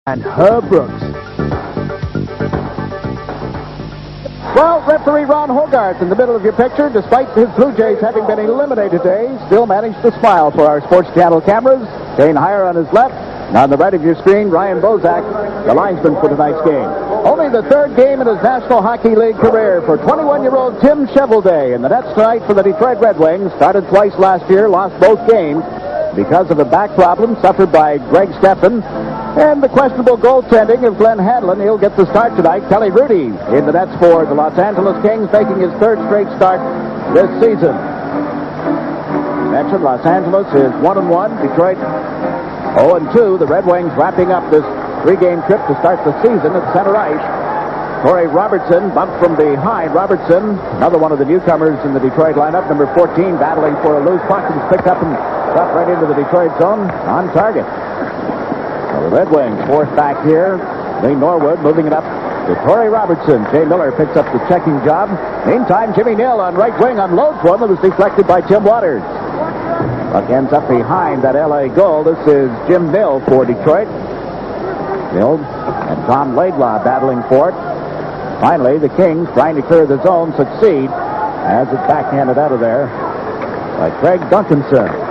and Herb Brooks. Well, referee Ron Hogarth in the middle of your picture, despite his Blue Jays having been eliminated today, still managed to smile for our Sports Channel cameras. Shane Heyer on his left, and on the right of your screen, Ryan Bozak, the linesman for tonight's game. Only the third game in his National Hockey League career for 21-year-old Tim Shovelday in the nets tonight for the Detroit Red Wings. Started twice last year, lost both games because of a back problem suffered by Greg Stephan. And the questionable goaltending of Glenn Hanlon. He'll get the start tonight. Kelly Rudy in the nets for the Los Angeles Kings, making his third straight start this season. Mentioned Los Angeles is 1-1. Detroit 0-2. The Red Wings wrapping up this three-game trip to start the season at center ice. Corey Robertson bumped from behind. Robertson, another one of the newcomers in the Detroit lineup, number 14, battling for a loose puck, and picked up and dropped right into the Detroit zone on target. The Red Wings forced back here. Lee Norwood moving it up to Corey Robertson. Jay Miller picks up the checking job. Meantime, Jimmy Nill on right wing unloads one that was deflected by Tim Waters. Puck ends up behind that L.A. goal. This is Jim Nill for Detroit. Nill and Tom Laidlaw battling for it. Finally, the Kings, trying to clear the zone, succeed as it's backhanded out of there by Craig Duncanson.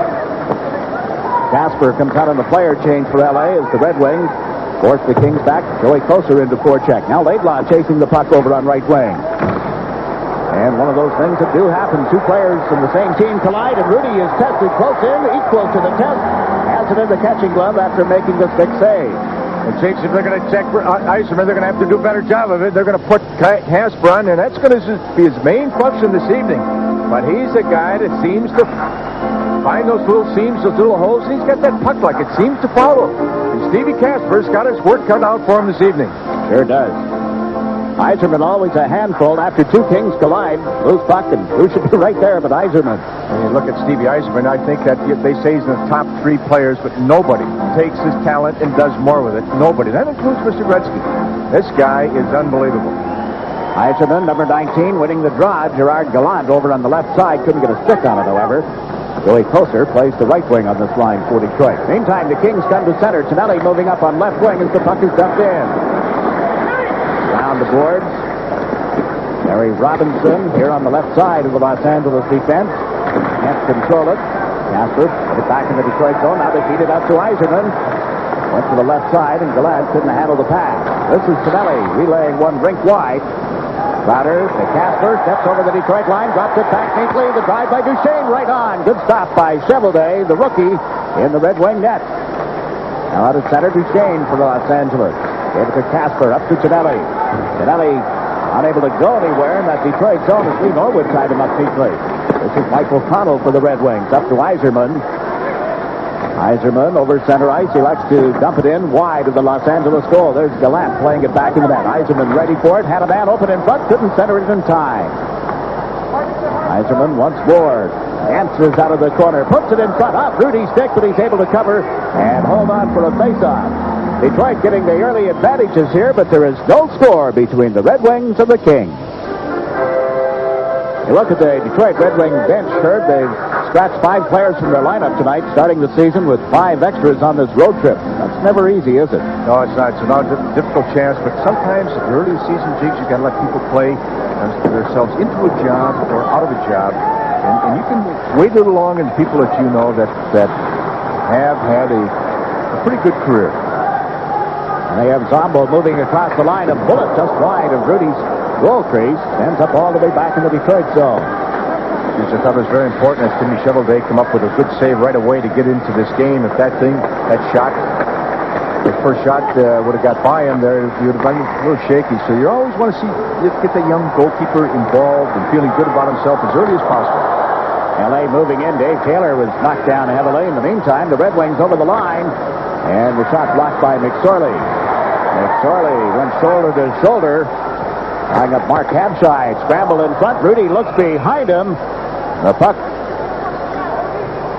Casper comes out on the player change for L.A. as the Red Wings force the Kings back. Joey Koser into forecheck. Now Laidlaw chasing the puck over on right wing. And one of those things that do happen. Two players from the same team collide, and Rudy is tested close in, equal to the test. Has it in the catching glove after making the stick save. And Jakes, if they're going to check Yzerman, they're going to have to do a better job of it. They're going to put Casper on, and that's going to be his main function this evening. But he's a guy that seems to find those little seams, those little holes, and he's got that puck like it seems to follow. And Stevie Casper's got his work cut out for him this evening. Sure does. Yzerman always a handful after two Kings collide. Loose puck, and who should be right there but Yzerman. When you look at Stevie Yzerman, I think that they say he's in the top three players, but nobody takes his talent and does more with it. Nobody. That includes Mr. Gretzky. This guy is unbelievable. Yzerman, number 19, winning the draw. Gerard Gallant over on the left side. Couldn't get a stick on it, however. Joey Koser plays the right wing on this line for Detroit. Meantime, the Kings come to center. Tonelli moving up on left wing as the puck is dumped in. Down the boards. Larry Robinson here on the left side of the Los Angeles defense. Can't control it. Casper put it back in the Detroit zone. Now they feed it up to Yzerman. Went to the left side, and Gallant couldn't handle the pass. This is Tonelli relaying one rink wide. Crowder to Casper, steps over the Detroit line, drops it back neatly. The drive by Duchesne right on. Good stop by Shovelday, the rookie, in the Red Wing net. Now out of center, Duchesne for Los Angeles. Gave it to Casper, up to Tonelli. Tonelli unable to go anywhere in that Detroit zone as Lee Norwood tied him up neatly. This is Michael Connell for the Red Wings, up to Yzerman. Yzerman over center ice. He likes to dump it in wide of the Los Angeles goal. There's Gallant playing it back in the net. Yzerman ready for it. Had a man open in front. Couldn't center it in time. Yzerman once more answers out of the corner. Puts it in front. Off Rudy's stick, but he's able to cover and hold on for a faceoff. Detroit getting the early advantages here, but there is no score between the Red Wings and the Kings. You look at the Detroit Red Wing bench, Herb. They've scratched 5 players from their lineup tonight, starting the season with 5 extras on this road trip. That's never easy, is it? No, it's not. It's a difficult chance, but sometimes at the early season, Jigs, you've got to let people play themselves into a job or out of a job. And you can wait a little long, and people that you know that have had a pretty good career. And they have Zombo moving across the line. A bullet just wide of Rudy's goal crease. Ends up all the way back in the Detroit zone. I thought it was very important that Timmy Shovelday come up with a good save right away to get into this game. If that shot, the first shot would have got by him there, he would have been a little shaky. So you always want to get that young goalkeeper involved and feeling good about himself as early as possible. L.A. moving in. Dave Taylor was knocked down heavily. In the meantime, the Red Wings over the line. And the shot blocked by McSorley. McSorley went shoulder to shoulder. Tying up Mark Habscheid. Scramble in front. Rudy looks behind him. The puck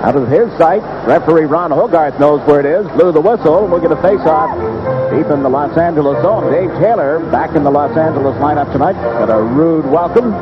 out of his sight. Referee Ron Hogarth knows where it is. Blew the whistle. We'll get a face-off deep in the Los Angeles zone. Dave Taylor back in the Los Angeles lineup tonight. Got a rude welcome.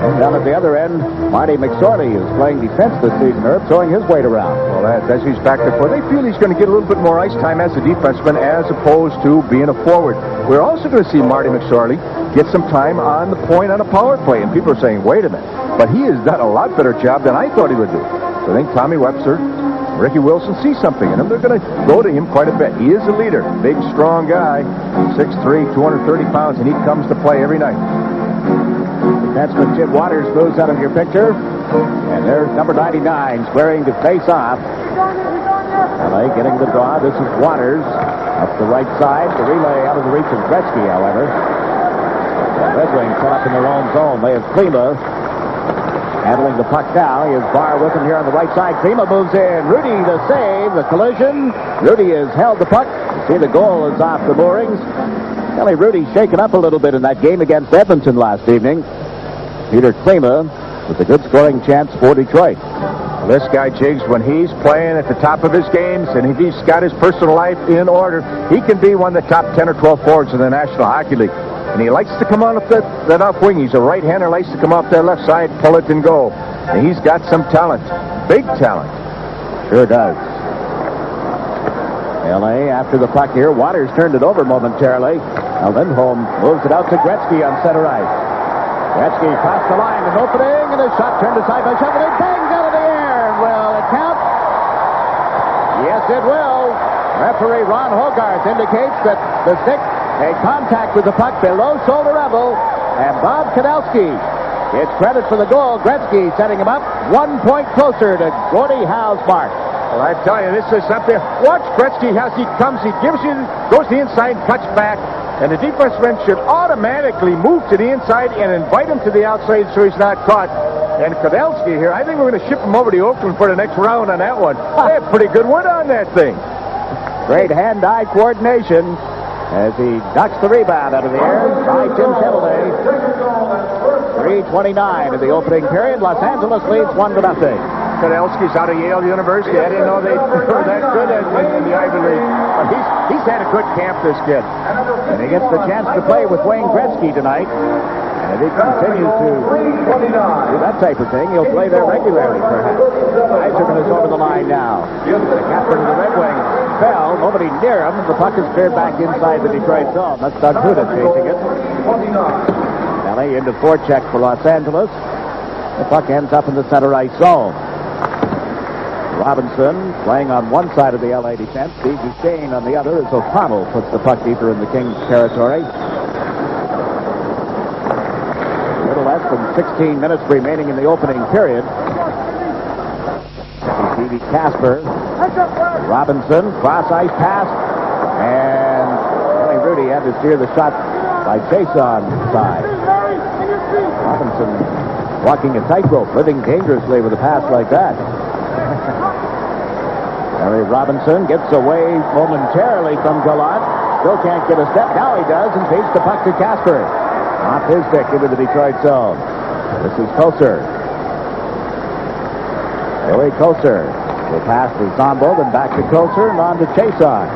Down at the other end, Marty McSorley is playing defense this season, Herb, throwing his weight around. Well, as he's back to four, they feel he's going to get a little bit more ice time as a defenseman as opposed to being a forward. We're also going to see Marty McSorley get some time on the point on a power play, and people are saying, wait a minute. But he has done a lot better job than I thought he would do. So I think Tommy Webster, Ricky Wilson see something in him. They're going to go to him quite a bit. He is a leader. Big, strong guy. 6'3", 230 pounds, and he comes to play every night. Defenseman Chip Waters moves out of your picture. And there's number 99 squaring to face off. LA getting the draw. This is Waters up the right side. The relay out of the reach of Gretzky, however. The Red Wings set up in their own zone. They have Klima handling the puck now. He has Barr with him here on the right side. Klima moves in. Rudy the save. The collision. Rudy has held the puck. You see the goal is off the moorings. Kelly Rudy shaken up a little bit in that game against Edmonton last evening. Peter Klima with a good scoring chance for Detroit. Well, this guy, Jiggs, when he's playing at the top of his games and if he's got his personal life in order, he can be one of the top 10 or 12 forwards in the National Hockey League. And he likes to come on up that off wing. He's a right-hander, likes to come off that left side, pull it, and go. And he's got some talent. Big talent. Sure does. L.A. after the puck here. Waters turned it over momentarily. Now Lindholm moves it out to Gretzky on center ice. Gretzky crossed the line, an opening, and a shot turned aside by Shuffle. It bangs out of the air. Will it count? Yes, it will. Referee Ron Hogarth indicates that the stick made contact with the puck below shoulder level, and Bob Kadalski gets credit for the goal. Gretzky setting him up 1 point closer to Gordie Howe's mark. Well, I tell you, this is something. Watch Gretzky as he comes. He gives you, goes to the inside, cuts back. And the defenseman should automatically move to the inside and invite him to the outside so he's not caught. And Kadalski here, I think we're going to ship him over to Oakland for the next round on that one. They have pretty good wood on that thing. Great hand-eye coordination as he ducks the rebound out of the air by Jim Chevrolet. 3:29 in the opening period. Los Angeles leads 1-0. Kadalski's out of Yale University. I didn't know they were that good in the Ivy League. But he's had a good camp, this kid. And he gets the chance to play with Wayne Gretzky tonight. And if he continues to do that type of thing, he'll play there regularly, perhaps. Eiserman is over the line now. The captain of the Red Wings fell. Nobody near him. The puck is cleared back inside the Detroit zone. That's Doug Huda chasing it. Kelly into forecheck for Los Angeles. The puck ends up in the center ice zone. Robinson playing on one side of the L.A. defense. Steve Duchesne on the other as O'Connell puts the puck deeper in the Kings' territory. A little less than 16 minutes remaining in the opening period. Stevie Casper. Robinson, cross-ice pass. And Kelly Rudy had to steer the shot by Jason side. Robinson walking a tightrope, living dangerously with a pass like that. Larry Robinson gets away momentarily from Gallant. Still can't get a step. Now he does and feeds the puck to Casper. Off his stick into the Detroit zone. This is Koser. Billy Koser will pass to Zombo, then back to Koser and on to Chason.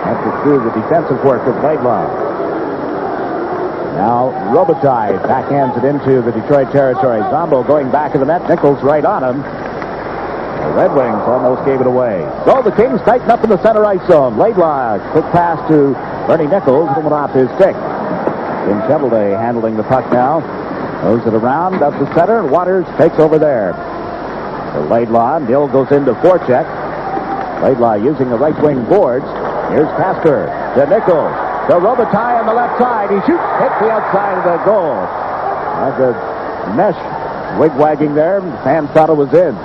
After through the defensive work of Laidlaw. Now Robitaille backhands it into the Detroit territory. Zombo going back of the net. Nichols right on him. The Red Wings almost gave it away. So the Kings tighten up in the center ice zone. Laidlaw, quick pass to Bernie Nichols, and went off his stick. Jim Chevrolet handling the puck now. Moves it around, up the center, and Waters takes over there. For Laidlaw, Dill goes into forecheck. Laidlaw using the right wing boards. Here's Casper to Nichols. To Robitaille on the left side. He shoots, hits the outside of the goal. That's a mesh wig-wagging there. Sam thought it was in.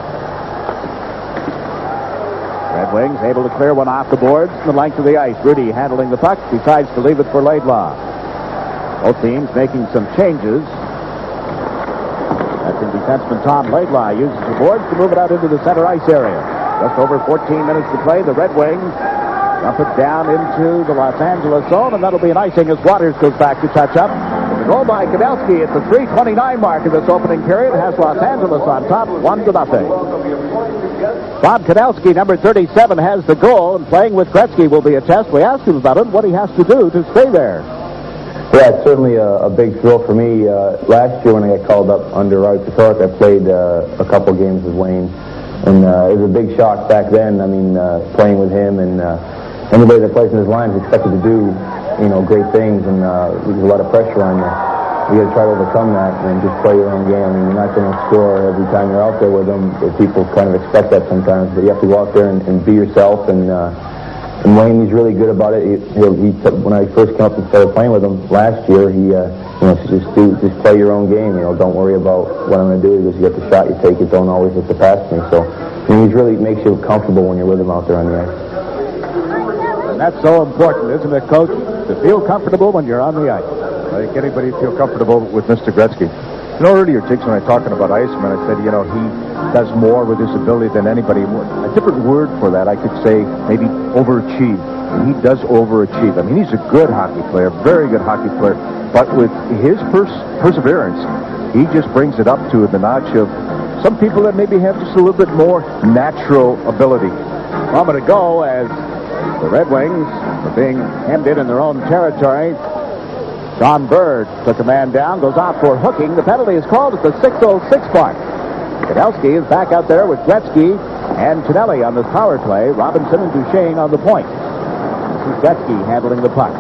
Red Wings able to clear one off the boards the length of the ice. Rudy handling the puck, decides to leave it for Laidlaw. Both teams making some changes. That's in defenseman Tom Laidlaw uses the boards to move it out into the center ice area. Just over 14 minutes to play. The Red Wings dump it down into the Los Angeles zone, and that'll be an icing as Waters goes back to touch up. The goal by Kadalski at the 3:29 mark of this opening period has Los Angeles on top, 1-0. Bob Kadalski, number 37, has the goal, and playing with Gretzky will be a test. We asked him about it, what he has to do to stay there. Yeah, it's certainly a big thrill for me. Last year when I got called up under Roger Petork, I played a couple games with Wayne, and it was a big shock back then. I mean, playing with him, and anybody that plays in his line is expected to do, great things, and there's a lot of pressure on you. You got to try to overcome that and just play your own game. I mean, you're not going to score every time you're out there with them. People kind of expect that sometimes, but you have to go out there and be yourself. And Wayne, he's really good about it. When I first came up and started playing with him last year, he just play your own game. Don't worry about what I'm going to do. You get the shot, you take it. Don't always look to pass me. So he really makes you comfortable when you're with him out there on the ice. And that's so important, isn't it, Coach? To feel comfortable when you're on the ice. I think anybody feel comfortable with Mr. Gretzky. Earlier, Jigs, when I was talking about Iceman, I said, he does more with his ability than anybody would. A different word for that, I could say maybe overachieve. And he does overachieve. I mean, he's a good hockey player, very good hockey player. But with his perseverance, he just brings it up to the notch of some people that maybe have just a little bit more natural ability. A moment ago, as the Red Wings were being hemmed in their own territory, John Bird took a man down, goes out for hooking. The penalty is called at the 6:06 mark. Kudelski is back out there with Gretzky and Tonelli on this power play. Robinson and Duchesne on the point. This is Gretzky handling the puck.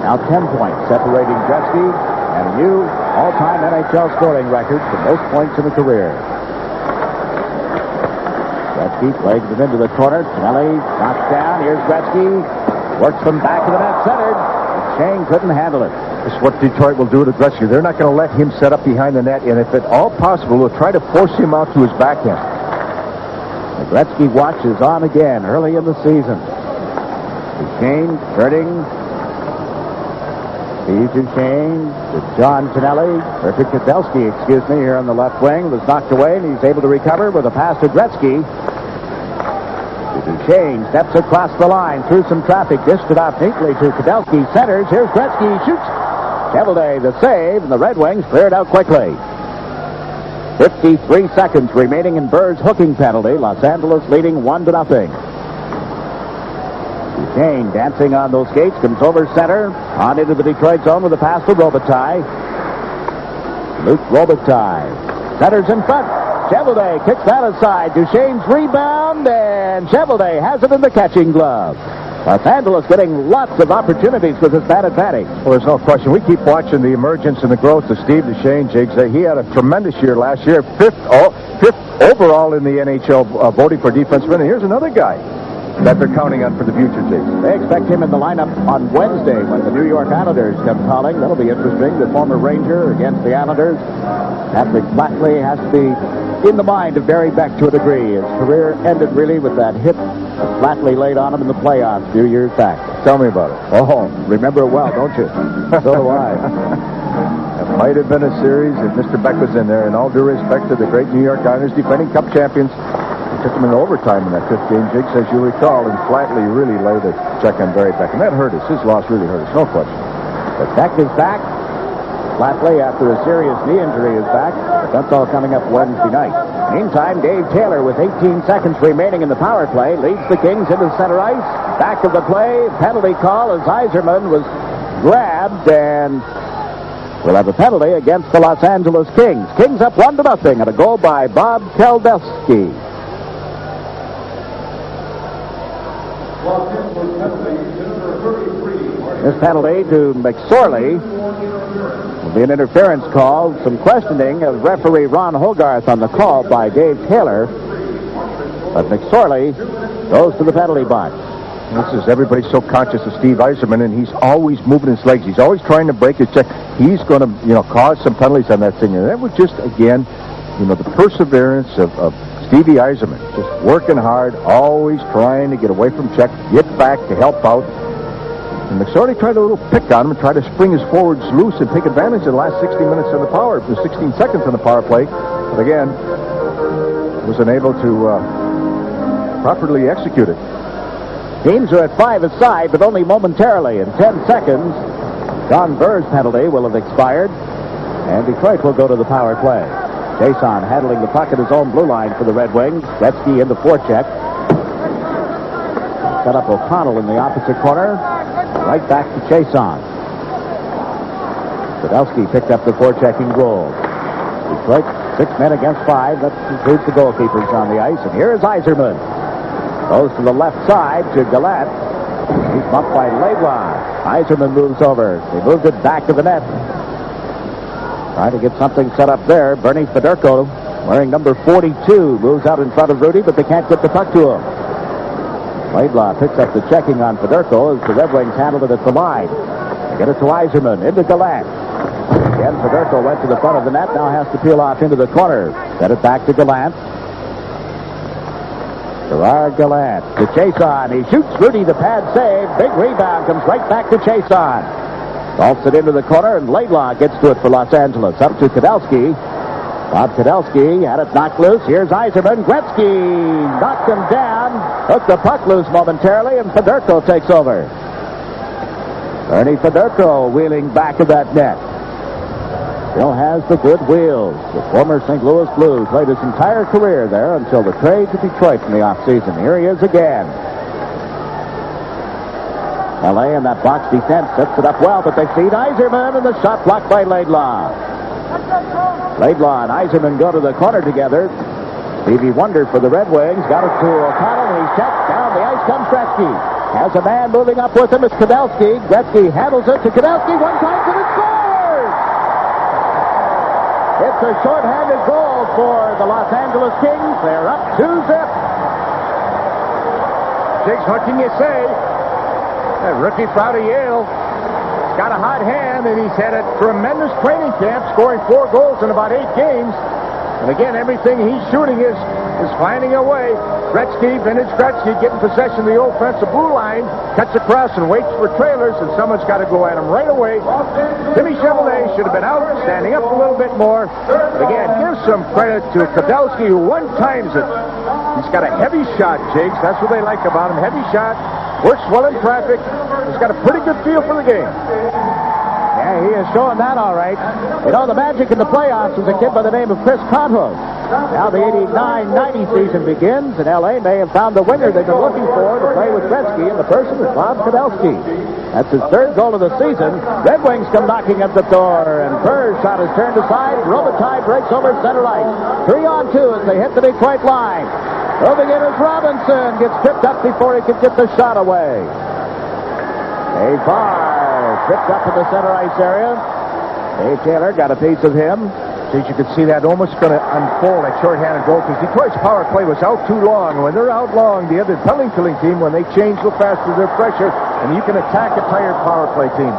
Now 10 points separating Gretzky and a new all-time NHL scoring record for most points in a career. Gretzky plays it into the corner. Tonelli knocks down. Here's Gretzky. Works from back of the net, centered. Shane couldn't handle it. This is what Detroit will do to Gretzky. They're not going to let him set up behind the net, and if at all possible, they'll try to force him out to his backhand. The Gretzky watch is on again early in the season. Duchesne turning. Steve Duchesne to John Tonelli. Or to Kudelski, here on the left wing. Was knocked away, and he's able to recover with a pass to Gretzky. Duchesne steps across the line through some traffic, dished it off neatly to Kudelski. Centers. Here's Gretzky. Shoots. Chevrolet the save, and the Red Wings cleared out quickly. 53 seconds remaining in Bird's hooking penalty. Los Angeles leading 1-0. Duchesne dancing on those skates, comes over center, on into the Detroit zone with a pass to Robitaille. Luc Robitaille centers in front. Chevrolet kicks that aside. Duchesne's rebound, and Chevrolet has it in the catching glove. Los Angeles getting lots of opportunities with his bad advantage. Well, there's no question. We keep watching the emergence and the growth of Steve Duchesne, Jigs. He had a tremendous year last year, fifth overall in the NHL voting for defenseman. And here's another guy that they're counting on for the future, Jigs. They expect him in the lineup on Wednesday when the New York Islanders come calling. That'll be interesting. The former Ranger against the Islanders. Patrick Flatley has to be in the mind of Barry Beck to a degree. His career ended really with that hit that Flatley laid on him in the playoffs a few years back. Tell me about it. Oh, remember it well, don't you? So do I. It might have been a series if Mr. Beck was in there. In all due respect to the great New York Islanders, defending Cup champions, he took them in overtime in that fifth game, Jigs, as you recall, and Flatley really laid a check on Barry Beck, and that hurt us. His loss really hurt us, no question. But Beck is back. Flatley, after a serious knee injury, is back. But that's all coming up Wednesday night. Meantime, Dave Taylor, with 18 seconds remaining in the power play, leads the Kings into center ice. Back of the play, penalty call as Yzerman was grabbed, and we'll have a penalty against the Los Angeles Kings. Kings up 1-0, and a goal by Bob Keldowski. This penalty to McSorley will be an interference call. Some questioning of referee Ron Hogarth on the call by Dave Taylor. But McSorley goes to the penalty box. This is everybody's so conscious of Steve Yzerman, and he's always moving his legs. He's always trying to break his check. He's going to, cause some penalties on that thing. And that was just, again, the perseverance of Stevie Yzerman. Just working hard, always trying to get away from check, get back to help out. And McSorley tried a little pick on him and tried to spring his forwards loose and take advantage of the last 16 minutes of the 16 seconds on the power play. But again, was unable to properly execute it. Teams are at 5 aside, but only momentarily. In 10 seconds, John Bird's penalty will have expired, and Detroit will go to the power play. Jason handling the puck at his own blue line for the Red Wings. Gretzky in the forecheck. Set up O'Connell in the opposite corner. Right back to Chason. Sadowski picked up the forechecking goal. Detroit, 6 men against 5. That includes the goalkeepers on the ice. And here is Yzerman. Goes to the left side to Gallant. He's bumped by Laidlaw. Yzerman moves over. They moved it back to the net. Trying to get something set up there. Bernie Federko, wearing number 42, moves out in front of Rudy, but they can't get the puck to him. Laidlaw picks up the checking on Federko as the Red Wings handle it at the line. They get it to Yzerman, into Gallant. Again, Federko went to the front of the net, now has to peel off into the corner. Set it back to Gallant. Gerard Gallant to Chason. He shoots Rudy, the pad save. Big rebound, comes right back to Chason. Vaults it into the corner, and Laidlaw gets to it for Los Angeles. Up to Kadowski. Bob Kadowski had it knocked loose. Here's Yzerman. Gretzky knocked him down. Took the puck loose momentarily, and Federko takes over. Ernie Federko wheeling back of that net. Still has the good wheels. The former St. Louis Blues played his entire career there until the trade to Detroit in the offseason. Here he is again. L.A. in that box defense sets it up well, but they feed Yzerman, and the shot blocked by Laidlaw. Laidlaw and Yzerman go to the corner together. Stevie Wonder for the Red Wings. Got it to O'Connell, and he's checked. Down the ice comes Gretzky. Has a man moving up with him. It's Kadowski. Gretzky handles it to Kadowski. One time to the scores! It's a shorthanded goal for the Los Angeles Kings. They're up 2-0. Jigs, what can you say? That rookie out of Yale. He's got a hot hand, and he's had a tremendous training camp, scoring 4 goals in about 8 games. And again, everything he's shooting is finding a way. Gretzky, vintage Gretzky, getting possession of the offensive blue line, cuts across and waits for trailers, and someone's got to go at him right away. Timmy Chevrolet should have been out, standing up a little bit more. But again, give some credit to Kadowski, who one-times it. He's got a heavy shot, Jakes. That's what they like about him. Heavy shot, works well in traffic. He's got a pretty good feel for the game. Yeah, he is showing that all right. You know, the magic in the playoffs is a kid by the name of Chris Contos. Now the 89-90 season begins, and L.A. may have found the winger they've been looking for to play with Gretzky, and the person is Bob Kadowski. That's his 3rd goal of the season. Red Wings come knocking at the door, and Burr's shot is turned aside. Robitaille breaks over center ice. 3-on-2 as they hit the Detroit line. Moving in is Robinson. Gets tripped up before he could get the shot away. Dave Barr tripped up in the center ice area. Dave Taylor got a piece of him. As you can see, that almost going to unfold, that shorthanded goal, because Detroit's power play was out too long. When they're out long, the other penalty killing team, when they change so fast with their pressure, and you can attack a tired power play team.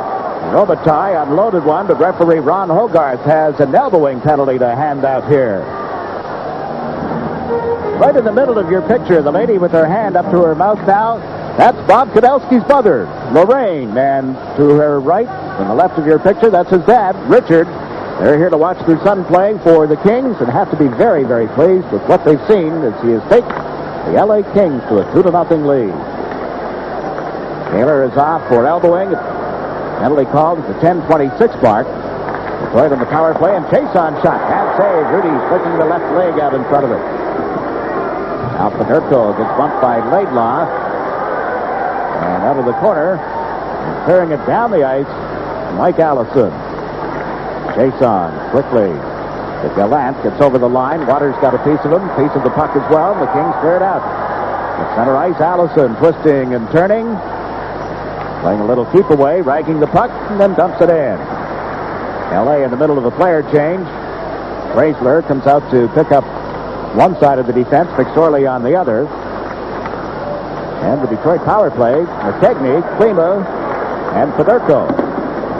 Robitaille unloaded one, but referee Ron Hogarth has an elbowing penalty to hand out here. Right in the middle of your picture, the lady with her hand up to her mouth now, that's Bob Kadowski's mother, Lorraine. And to her right, on the left of your picture, that's his dad, Richard. They're here to watch their son playing for the Kings and have to be very, very pleased with what they've seen as he has taken the L.A. Kings to a 2-0 lead. Taylor is off for elbowing. Penalty called at the 10:26 mark. Detroit on the power play, and Chason shot. Bad save. Rudy flicking the left leg out in front of it. Now Federko gets bumped by Laidlaw. And out of the corner, and clearing it down the ice, Mike Allison. Chason quickly. The Gallant gets over the line. Waters got a piece of him, piece of the puck as well. The Kings clear it out. At center ice, Allison twisting and turning. Playing a little keep away, ragging the puck, and then dumps it in. L.A. in the middle of a player change. Chrysler comes out to pick up one side of the defense, McSorley on the other. And the Detroit power play, McKegney, Klima, and Federko.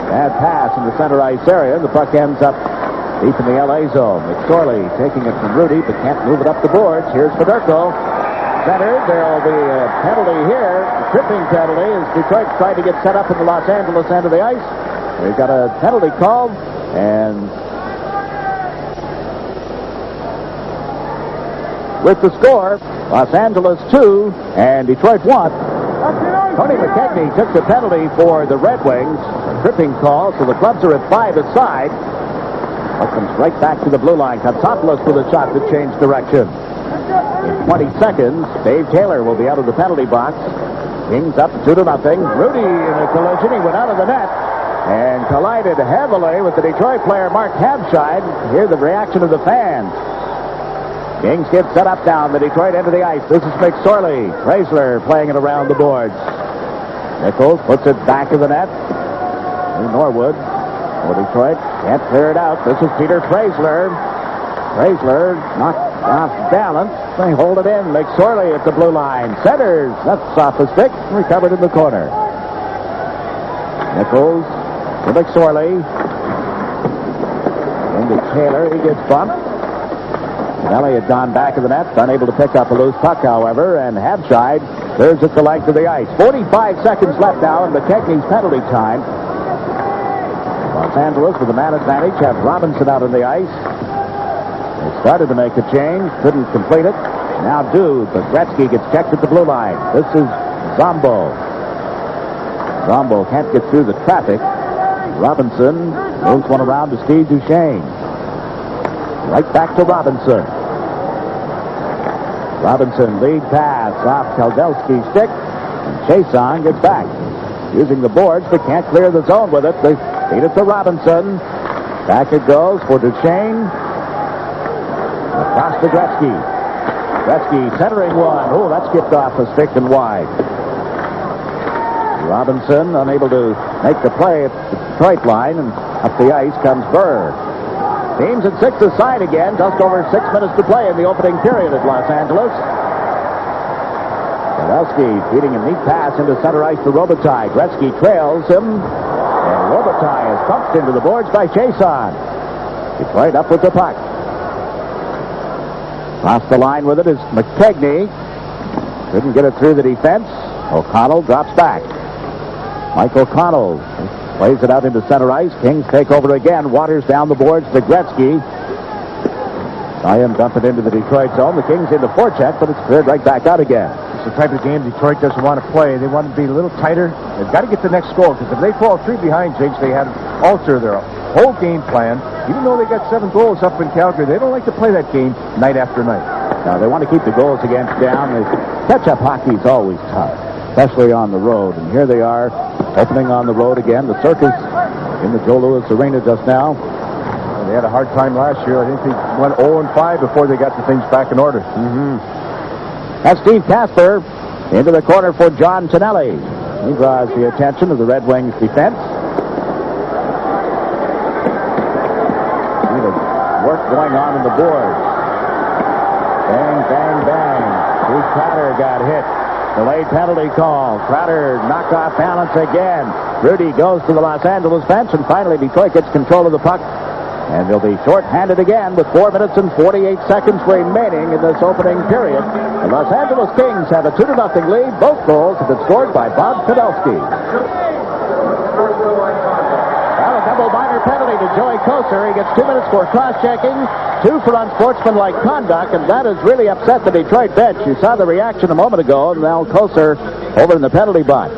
Bad pass in the center ice area. The puck ends up deep in the L.A. zone. McSorley taking it from Rudy, but can't move it up the boards. Here's Federko. Centered. There'll be a penalty here. A tripping penalty as Detroit tried to get set up in the Los Angeles end of the ice. We've got a penalty called, and with the score, Los Angeles 2 and Detroit 1. Tony McKegney took the penalty for the Red Wings. A tripping call, so the clubs are at 5 aside. Puck comes right back to the blue line. Katsopoulos with a shot to change direction. In 20 seconds, Dave Taylor will be out of the penalty box. Kings up 2-0. Rudy in a collision. He went out of the net. and collided heavily with the Detroit player Mark Habscheid. Hear the reaction of the fans. Kings get set up down. The Detroit end of the ice. This is McSorley. Chrysler playing it around the boards. Nichols puts it back of the net. Norwood for Detroit. Can't clear it out. This is Peter Chrysler. Chrysler knocked off balance. They hold it in. McSorley at the blue line. Centers. That's off the stick. Recovered in the corner. Nichols to McSorley. Into Taylor. He gets bumped. Nelly had gone back of the net. Unable to pick up a loose puck, however. And Habscheid clears it the length of the ice. 45 seconds left now in McKechnie's penalty time. Los Angeles with the man advantage have Robinson out on the ice. They started to make a change, couldn't complete it. Now do, but Gretzky gets checked at the blue line. This is Zombo. Zombo can't get through the traffic. Robinson moves one around to Steve Duchesne. Right back to Robinson. Robinson lead pass off Keldelski's stick. And Chason gets back. Using the boards, but can't clear the zone with it. They feed it to Robinson. Back it goes for Duchesne. Across to Gretzky. Gretzky centering one. Oh, that skipped off the stick and wide. Robinson unable to make the play at the Detroit line, and up the ice comes Burr. Teams at 6 aside again. Just over 6 minutes to play in the opening period at Los Angeles. Keldelski feeding a neat pass into center ice to Robitaille. Gretzky trails him, and Robitaille is pumped into the boards by Chason. Detroit up with the puck. Across the line with it is McKechnie. Couldn't get it through the defense. O'Connell drops back. Mike O'Connell plays it out into center ice. Kings take over again. Waters down the boards to Gretzky. Saw him dump it into the Detroit zone. The Kings into forecheck, but it's cleared right back out again. It's the type of game Detroit doesn't want to play. They want to be a little tighter. They've got to get the next goal, because if they fall 3 behind, Jakes, they had to alter their whole game plan. Even though they got 7 goals up in Calgary, they don't like to play that game night after night. Now, they want to keep the goals against down. Catch-up hockey is always tough, especially on the road. And here they are, opening on the road again. The Circus in the Joe Louis Arena just now. They had a hard time last year. I think they went 0-5 before they got the things back in order. That's Steve Kasper into the corner for John Tonelli. He draws the attention of the Red Wings defense. Work going on in the boards. Bang, bang, bang. Bruce Crowder got hit. Delayed penalty call. Crowder knocked off balance again. Rudy goes to the Los Angeles bench, and finally Detroit gets control of the puck. And they'll be short-handed again with 4 minutes and 48 seconds remaining in this opening period. The Los Angeles Kings have a 2-0 lead. Both goals have been scored by Bob Podolsky. A double minor penalty to Joey Kocur. He gets 2 minutes for cross-checking, 2 for unsportsmanlike conduct, and that has really upset the Detroit bench. You saw the reaction a moment ago, and now Kocur over in the penalty box.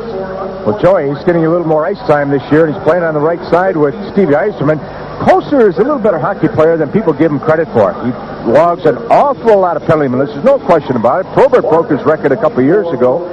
Well, Joey, he's getting a little more ice time this year, and he's playing on the right side with Stevie Yzerman. Kocur is a little better hockey player than people give him credit for. He logs an awful lot of penalty minutes. There's no question about it. Probert broke his record a couple years ago.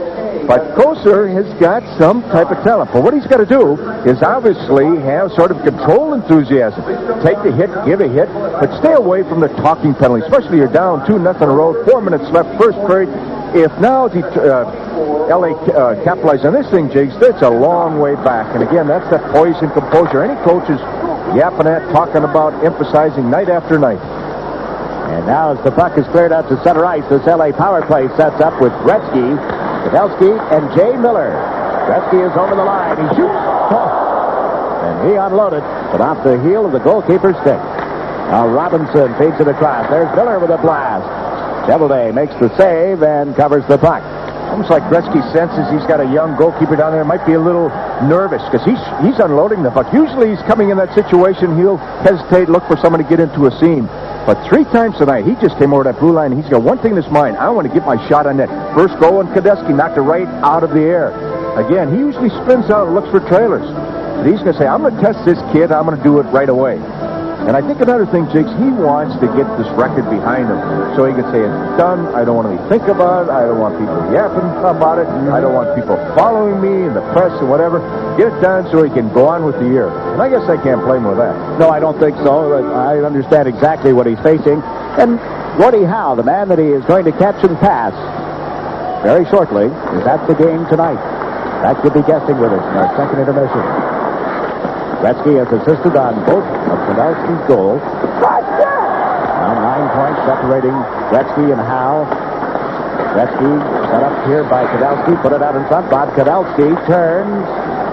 But Kocur has got some type of talent. But what he's got to do is obviously have sort of control enthusiasm. Take the hit, give a hit, but stay away from the talking penalty, especially you're down 2-0 in a row, 4 minutes left, first period. If now L.A. capitalizes on this thing, Jigs, that's a long way back. And again, that's that poise and composure. Any coach is yapping at, talking about, emphasizing night after night. And now as the puck is cleared out to center ice, this L.A. power play sets up with Gretzky, Podolsky, and Jay Miller. Gretzky is over the line. He shoots. And he unloaded, but off the heel of the goalkeeper's stick. Now Robinson feeds it across. There's Miller with a blast. Chevrolet makes the save and covers the puck. Almost like Gretzky senses he's got a young goalkeeper down there. Might be a little nervous because he's unloading the puck. Usually he's coming in that situation. He'll hesitate, look for someone to get into a seam. But 3 times tonight, he just came over that blue line, and he's got one thing in his mind. I want to get my shot on net. First goal, and Kadesky knocked it right out of the air. Again, he usually spins out and looks for trailers. But he's going to say, I'm going to test this kid. I'm going to do it right away. And I think another thing, Jigs, he wants to get this record behind him so he can say it's done. I don't want to think about it. I don't want people yapping about it. I don't want people following me in the press and whatever. Get it done so he can go on with the year. And I guess I can't blame him with that. No, I don't think so. I understand exactly what he's facing. And Gordie Howe, the man that he is going to catch and pass very shortly, is at the game tonight. That could be guessing with us in our second intermission. Gretzky has assisted on both of Pavelski's goals. Now 9 points separating Gretzky and Howe. Gretzky set up here by Pavelski, put it out in front. Bob Pavelski turns,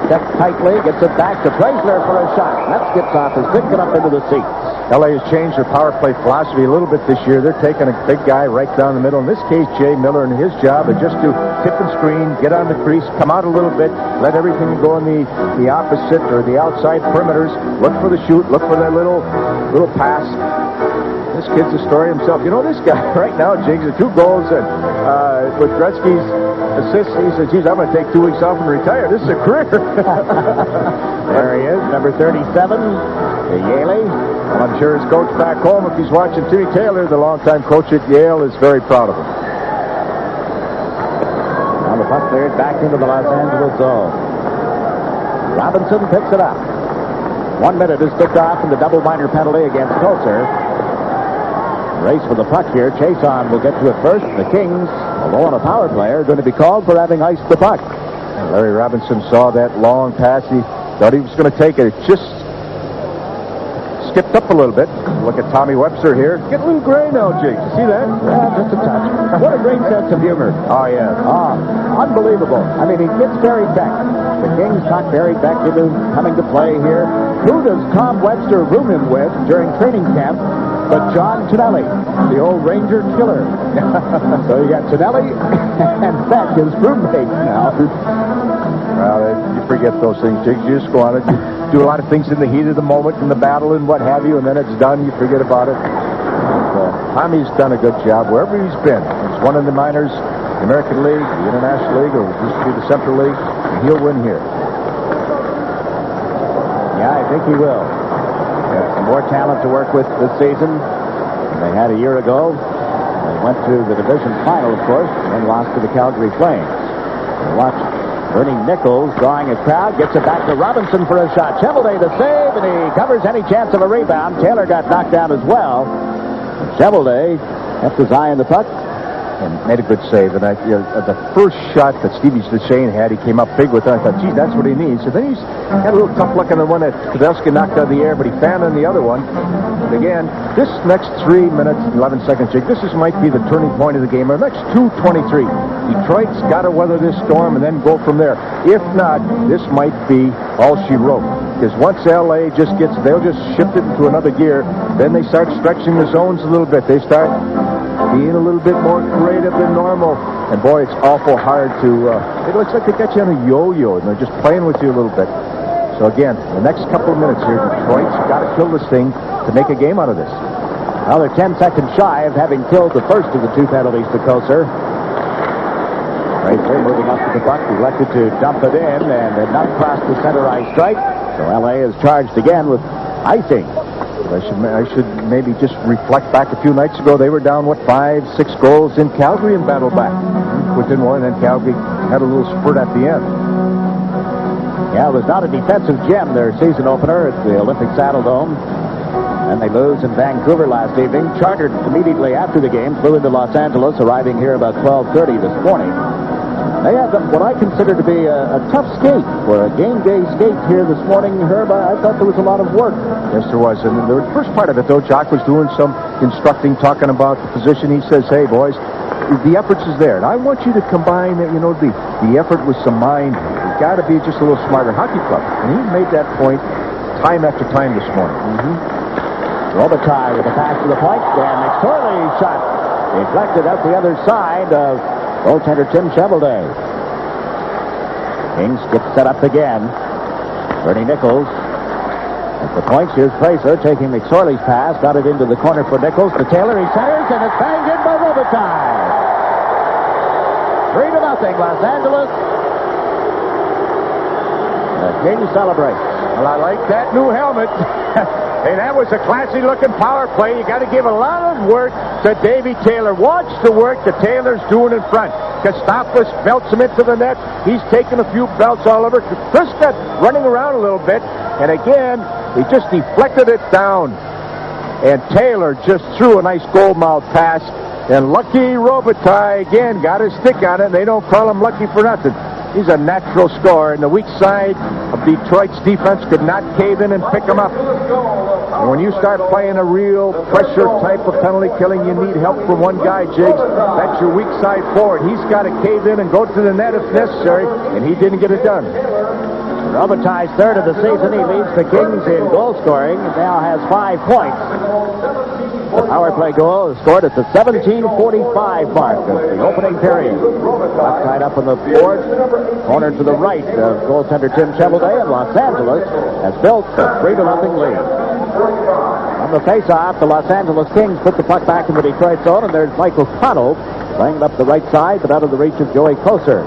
steps tightly, gets it back to Preisler for a shot. That skips off his stick and up into the seats. LA has changed their power play philosophy a little bit this year. They're taking a big guy right down the middle. In this case, Jay Miller and his job is just to tip and screen, get on the crease, come out a little bit, let everything go in the opposite or the outside perimeters. Look for the shoot. Look for that little pass. This kid's a story himself. You know, this guy right now, Jigs, the 2 goals and with Gretzky's assist, he says, geez, I'm going to take 2 weeks off and retire. This is a career. There he is, number 37, Yaley. Well, I'm sure his coach back home, if he's watching Timmy Taylor, the longtime coach at Yale, is very proud of him. Now the puck cleared back into the Los Angeles zone. Robinson picks it up. 1 minute is ticked off in the double minor penalty against Koser. Race for the puck here. Chason will get to it first. The Kings, although on a power play, are going to be called for having iced the puck. And Larry Robinson saw that long pass. He thought he was going to take it. It just skipped up a little bit. Look at Tommy Webster here. Get a little gray now, Jake. You see that? Yeah, just a touch. What a great sense of humor. Oh, yeah. Unbelievable. I mean, he gets Barry Beck. The Kings talk Barry Beck into coming to play here. Who does Tom Webster room him with during training camp but John Tonelli, the old Ranger killer? So you got Tonelli and Beck, his roommate now. Well, you forget those things, Jake. You just go on it. You do a lot of things in the heat of the moment, in the battle and what have you, and then it's done. You forget about it. Tommy's done a good job wherever he's been. He's won in the minors, the American League, the International League, or used to be the Central League, and he'll win here. Yeah, I think he will. Some more talent to work with this season than they had a year ago. They went to the division final, of course, and then lost to the Calgary Flames. Watch Bernie Nichols drawing a crowd, gets it back to Robinson for a shot. Chevelday the save, and he covers any chance of a rebound. Taylor got knocked down as well. Chevelday kept his eye on the puck and made a good save. And the first shot that Stevie Duchesne had, he came up big with it. I thought, gee, that's what he needs. And then he's had a little tough luck on the one that Pavelski knocked out of the air, but he found on the other one. And again, this next 3 minutes and 11 seconds, Jake, this might be the turning point of the game. Or the next 2:23. Detroit's got to weather this storm and then go from there. If not, this might be all she wrote. Because once LA they'll just shift it into another gear. Then they start stretching the zones a little bit. They start being a little bit more creative than normal. And boy, it's awful hard to, it looks like they got you on a yo-yo and they're just playing with you a little bit. So again, the next couple of minutes here, Detroit's got to kill this thing to make a game out of this. Well, they're 10 seconds shy of having killed the first of the 2 penalties to Koser. Preisler moving up to the puck, elected to dump it in and did not cross the center ice stripe. So LA is charged again with icing. I should maybe just reflect back a few nights ago. They were down, 5-6 goals in Calgary and battled back. Within one, and then Calgary had a little spurt at the end. Yeah, it was not a defensive gem, their season opener at the Olympic Saddle Dome. And they lose in Vancouver last evening. Chartered immediately after the game, flew into Los Angeles, arriving here about 12:30 this morning. They had what I consider to be a tough skate for a game day skate here this morning, Herb. I thought there was a lot of work. Yes, there was. And the first part of it, though, Jock was doing some instructing, talking about the position. He says, hey, boys, the effort is there. And I want you to combine, the effort with some mind. You've got to be just a little smarter. Hockey club. And he made that point time after time this morning. Robitaille with a pass to the point. And McSorley's shot deflected out the other side of goaltender Tim Chevelday. Kings get set up again. Bernie Nichols at the points. Here's Preisler taking McSorley's pass. Got it into the corner for Nichols. To Taylor. He centers, and it's banged in by Robitaille. 3-0, Los Angeles. The Kings celebrate. Well, I like that new helmet. Hey, that was a classy-looking power play. You got to give a lot of work to Davy Taylor. Watch the work that Taylor's doing in front. Kostopoulos belts him into the net. He's taking a few belts all over. Chris got running around a little bit. And again, he just deflected it down. And Taylor just threw a nice goal-mouth pass. And Lucky Robitaille, again, got his stick on it. And they don't call him Lucky for nothing. He's a natural scorer, and the weak side of Detroit's defense could not cave in and pick him up. And when you start playing a real pressure type of penalty killing, you need help from one guy, Jigs. That's your weak side forward. He's got to cave in and go to the net if necessary, and he didn't get it done. Robitaille's third of the season. He leads the Kings in goal scoring. He now has 5 points. The power play goal is scored at the 17:45 mark of the opening period. Puck tied up on the board, corner to the right of goaltender Tim Chevelday, and Los Angeles has built a 3-0 lead. On the face-off, the Los Angeles Kings put the puck back in the Detroit zone, and there's Michael Connell playing it up the right side, but out of the reach of Joey Kocur.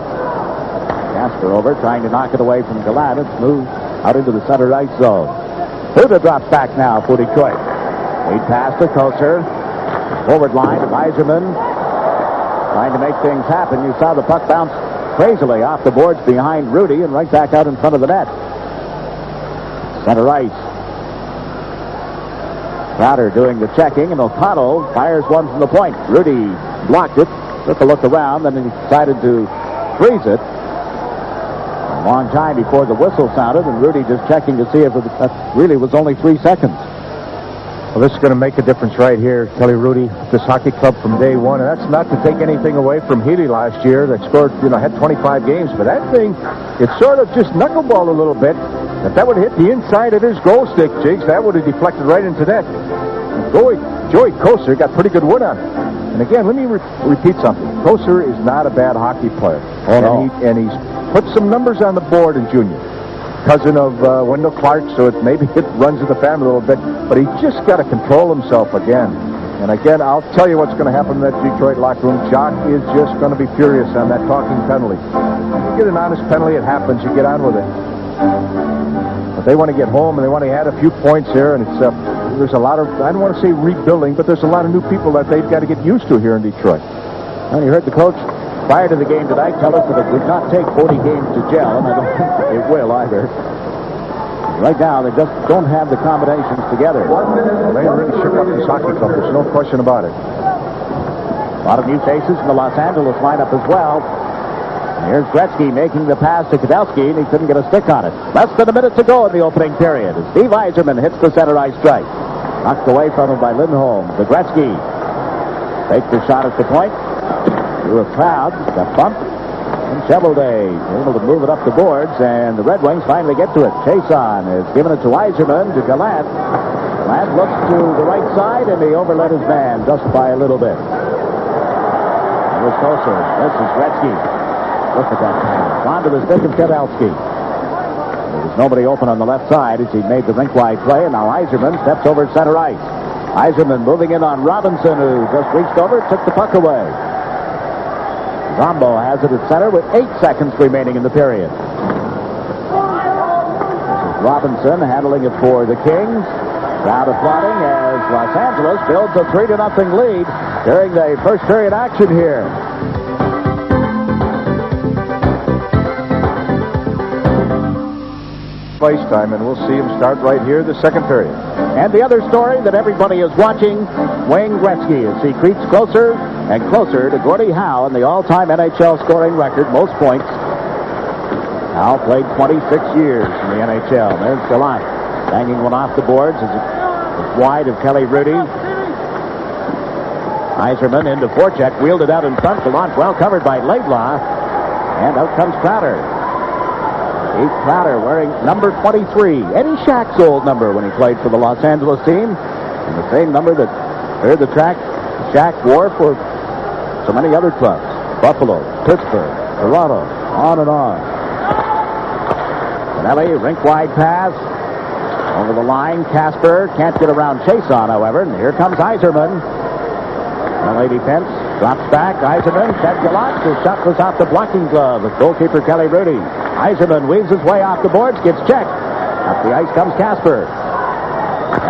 Casper over, trying to knock it away from Gallant. It's moved out into the center ice zone. Huda drops back now for Detroit. Lead pass to Kocur. Forward line of Yzerman. Trying to make things happen. You saw the puck bounce crazily off the boards behind Rudy and right back out in front of the net. Center ice. Crowder doing the checking, and O'Connell fires one from the point. Rudy blocked it, took a look around, then he decided to freeze it. A long time before the whistle sounded, and Rudy just checking to see if that really was only 3 seconds. Well, this is going to make a difference right here, Kelly Rudy, this hockey club from day one. And that's not to take anything away from Healy last year that scored, had 25 games. But that thing, it sort of just knuckleballed a little bit. If that would have hit the inside of his goal stick, Jigs, that would have deflected right into that. Joey Kocur got pretty good wood on it. And again, let me repeat something. Kocur is not a bad hockey player. Oh, no. And he's put some numbers on the board in junior. Cousin of Wendell Clark, so it runs in the family a little bit, but he just got to control himself again. And again, I'll tell you what's going to happen in that Detroit locker room. Jock is just going to be furious on that talking penalty. You get an honest penalty, it happens. You get on with it. But they want to get home, and they want to add a few points here, and there's a lot of, I don't want to say rebuilding, but there's a lot of new people that they've got to get used to here in Detroit. Well, you heard the coach prior to the game tonight tell us that it would not take 40 games to gel, and I don't think it will either. Right now, they just don't have the combinations together. Well, they really shook up this hockey club. There's no question about it. A lot of new faces in the Los Angeles lineup as well. And here's Gretzky making the pass to Kudelski, and he couldn't get a stick on it. Less than a minute to go in the opening period as Steve Yzerman hits the center ice strike. Knocked away from him by Lindholm. To Gretzky. Takes the shot at the point. Through a crowd, got bumped, and Chevelday able to move it up the boards, and the Red Wings finally get to it. Chason is giving it to Yzerman, to Gallant. Gallant looks to the right side, and he overlet his man just by a little bit. It was closer. This is Gretzky. Look at that pass. On to the stick of Kudelski. There was nobody open on the left side as he made the rink-wide play, and now Yzerman steps over center ice. Yzerman moving in on Robinson, who just reached over, took the puck away. Zombo has it at center with 8 seconds remaining in the period. This is Robinson handling it for the Kings. Crowd applauding as Los Angeles builds a 3-0 lead during the first period action here. Place time, and we'll see him start right here, the second period. And the other story that everybody is watching, Wayne Gretzky, as he creeps closer and closer to Gordie Howe in the all-time NHL scoring record, most points. Howe played 26 years in the NHL. There's Gallant banging one off the boards as it's wide of Kelly Rudy. Yzerman into forecheck, wheeled it out in front. Gallant well covered by Laidlaw, and out comes Crowder. Heath Crowder wearing number 23, Eddie Shack's old number when he played for the Los Angeles team, and the same number that the track Shack wore for so many other clubs. Buffalo, Pittsburgh, Toronto, on and on. Pinelli, rink-wide pass. Over the line, Casper can't get around Chason, however, and here comes Yzerman. LA defense drops back. Yzerman, Ted Gallant. His shot was off the blocking glove of goalkeeper Kelly Rudy. Yzerman weaves his way off the boards, gets checked. Up the ice comes Casper.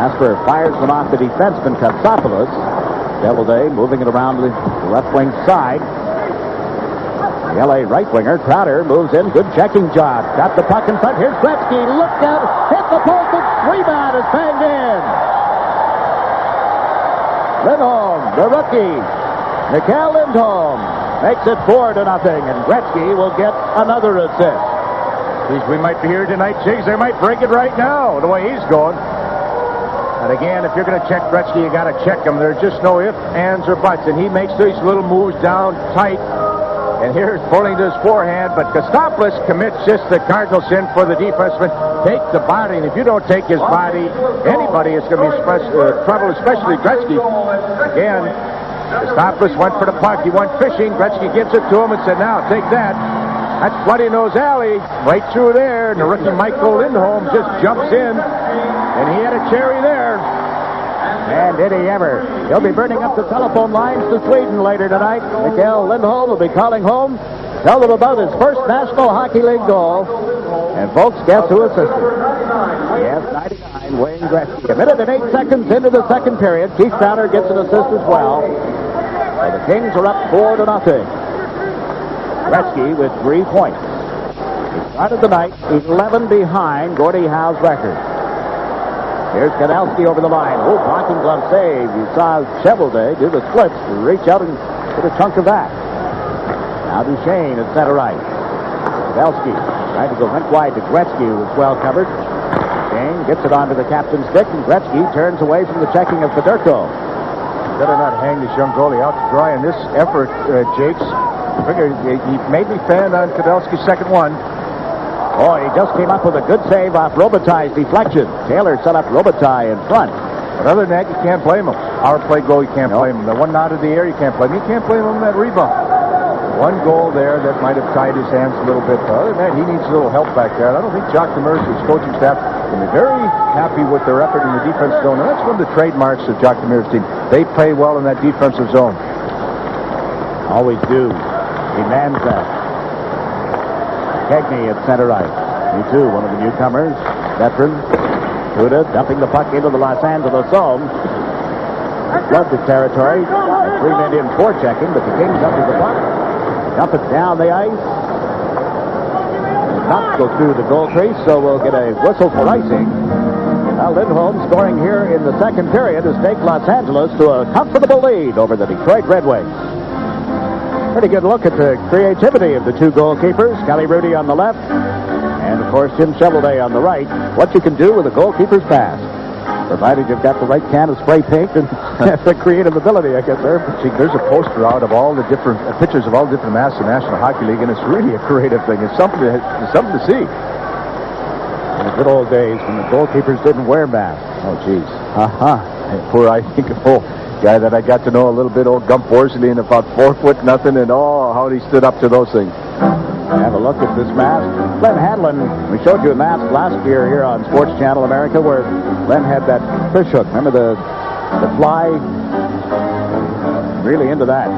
Casper fires them off the defenseman, Katsopoulos. Doubleday moving it around the left wing side. The LA right winger, Crowder, moves in. Good checking job. Got the puck in front. Here's Gretzky. Looked at, hit the post, and rebound is banged in. Lindholm, the rookie, Mikael Lindholm, makes it 4-0, and Gretzky will get another assist. Geez, we might be here tonight, Jigs. They might break it right now, the way he's going. And again, if you're going to check Gretzky, you got to check him. There's just no ifs, ands, or buts. And he makes these little moves down tight. And here's pulling to his forehand, but Kostopoulos commits just the Cardinal sin for the defenseman. Take the body, and if you don't take his body, anybody is going to be trouble, especially Gretzky. Again, Kostopoulos went for the puck. He went fishing. Gretzky gives it to him and said, now, take that. That's Bloody Nose Alley, right through there. And the rookie Michael Lindholm just jumps in, and he had a cherry there. And did he ever? He'll be burning up the telephone lines to Sweden later tonight. Mikael Lindholm will be calling home. Tell them about his first National Hockey League goal. And folks, guess who assisted? Yes, 99, Wayne Gretzky. A minute and 8 seconds into the second period. Keith Downer gets an assist as well. And the Kings are up 4-0. Gretzky with 3 points. He started the night 11 behind Gordie Howe's record. Here's Kanelski over the line. Oh, blocking glove save. You saw Chevelday do the splits to reach out and get a chunk of that. Now Duchesne at center right. Kanelski trying to go length wide to Gretzky, who was well covered. Duchesne gets it onto the captain's stick, and Gretzky turns away from the checking of Fedorko. Better not hang this young goalie out to dry in this effort, Jakes. I figure he made me fan on Kanelski's second one. Oh, he just came up with a good save off Robitaille's deflection. Taylor set up Robitaille in front. But other than that, you can't blame him. Our play goal, you can't blame him. The one out of the air, you can't blame him. You can't blame him on that rebound. One goal there that might have tied his hands a little bit. But other than that, he needs a little help back there. I don't think Jacques Demers, his coaching staff, can be very happy with their effort in the defensive zone. And that's one of the trademarks of Jacques Demers' team. They play well in that defensive zone. Always do. Demands that. Cagney at center right. You too, one of the newcomers, veteran. Cuda dumping the puck into the Los Angeles zone. Flood the territory. Three men in forechecking, but the Kings under the puck. Dump it down the ice. Not go through the goal crease, so we'll get a whistle for icing. Now Lindholm scoring here in the second period has taken Los Angeles to a comfortable lead over the Detroit Red Wings. Pretty good look at the creativity of the two goalkeepers, Kelly Rudy on the left, and of course Tim Chevelday on the right. What you can do with a goalkeeper's pass, provided you've got the right can of spray paint and the creative ability, I guess, sir. See, there's a poster out of all the different pictures of all the different masks of the National Hockey League, and it's really a creative thing. It's something to see. In the good old days when the goalkeepers didn't wear masks. Oh, geez. Poor, I think, guy that I got to know a little bit, old Gump Worsley, and about 4 foot nothing, and how he stood up to those things. Have a look at this mask. Glenn Hanlon, we showed you a mask last year here on Sports Channel America where Glenn had that fish hook. Remember the fly? Really into that.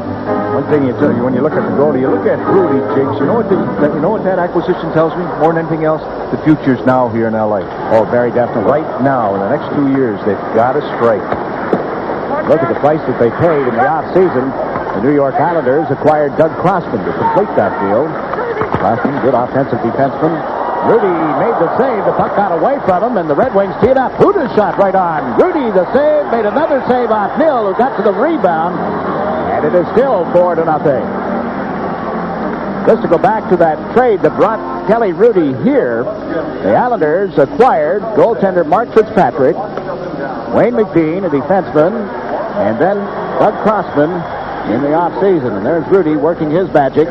One thing you tell you when you look at the goalie, you look at Rudy, Jakes. You know what that acquisition tells me more than anything else? The future's now here in LA. Oh, very definitely. Right now, in the next 2 years, they've got to strike. Look at the price that they paid in the offseason. The New York Islanders acquired Doug Crossman to complete that deal. Crossman, good offensive defenseman. Rudy made the save. The puck got away from him, and the Red Wings teed up. Huda's shot right on. Rudy, the save, made another save off Mill, who got to the rebound, and it is still 4-0. Just to go back to that trade that brought Kelly Rudy here, the Islanders acquired goaltender Mark Fitzpatrick, Wayne McBean, a defenseman, and then Doug Crossman in the offseason. And there's Rudy working his magic.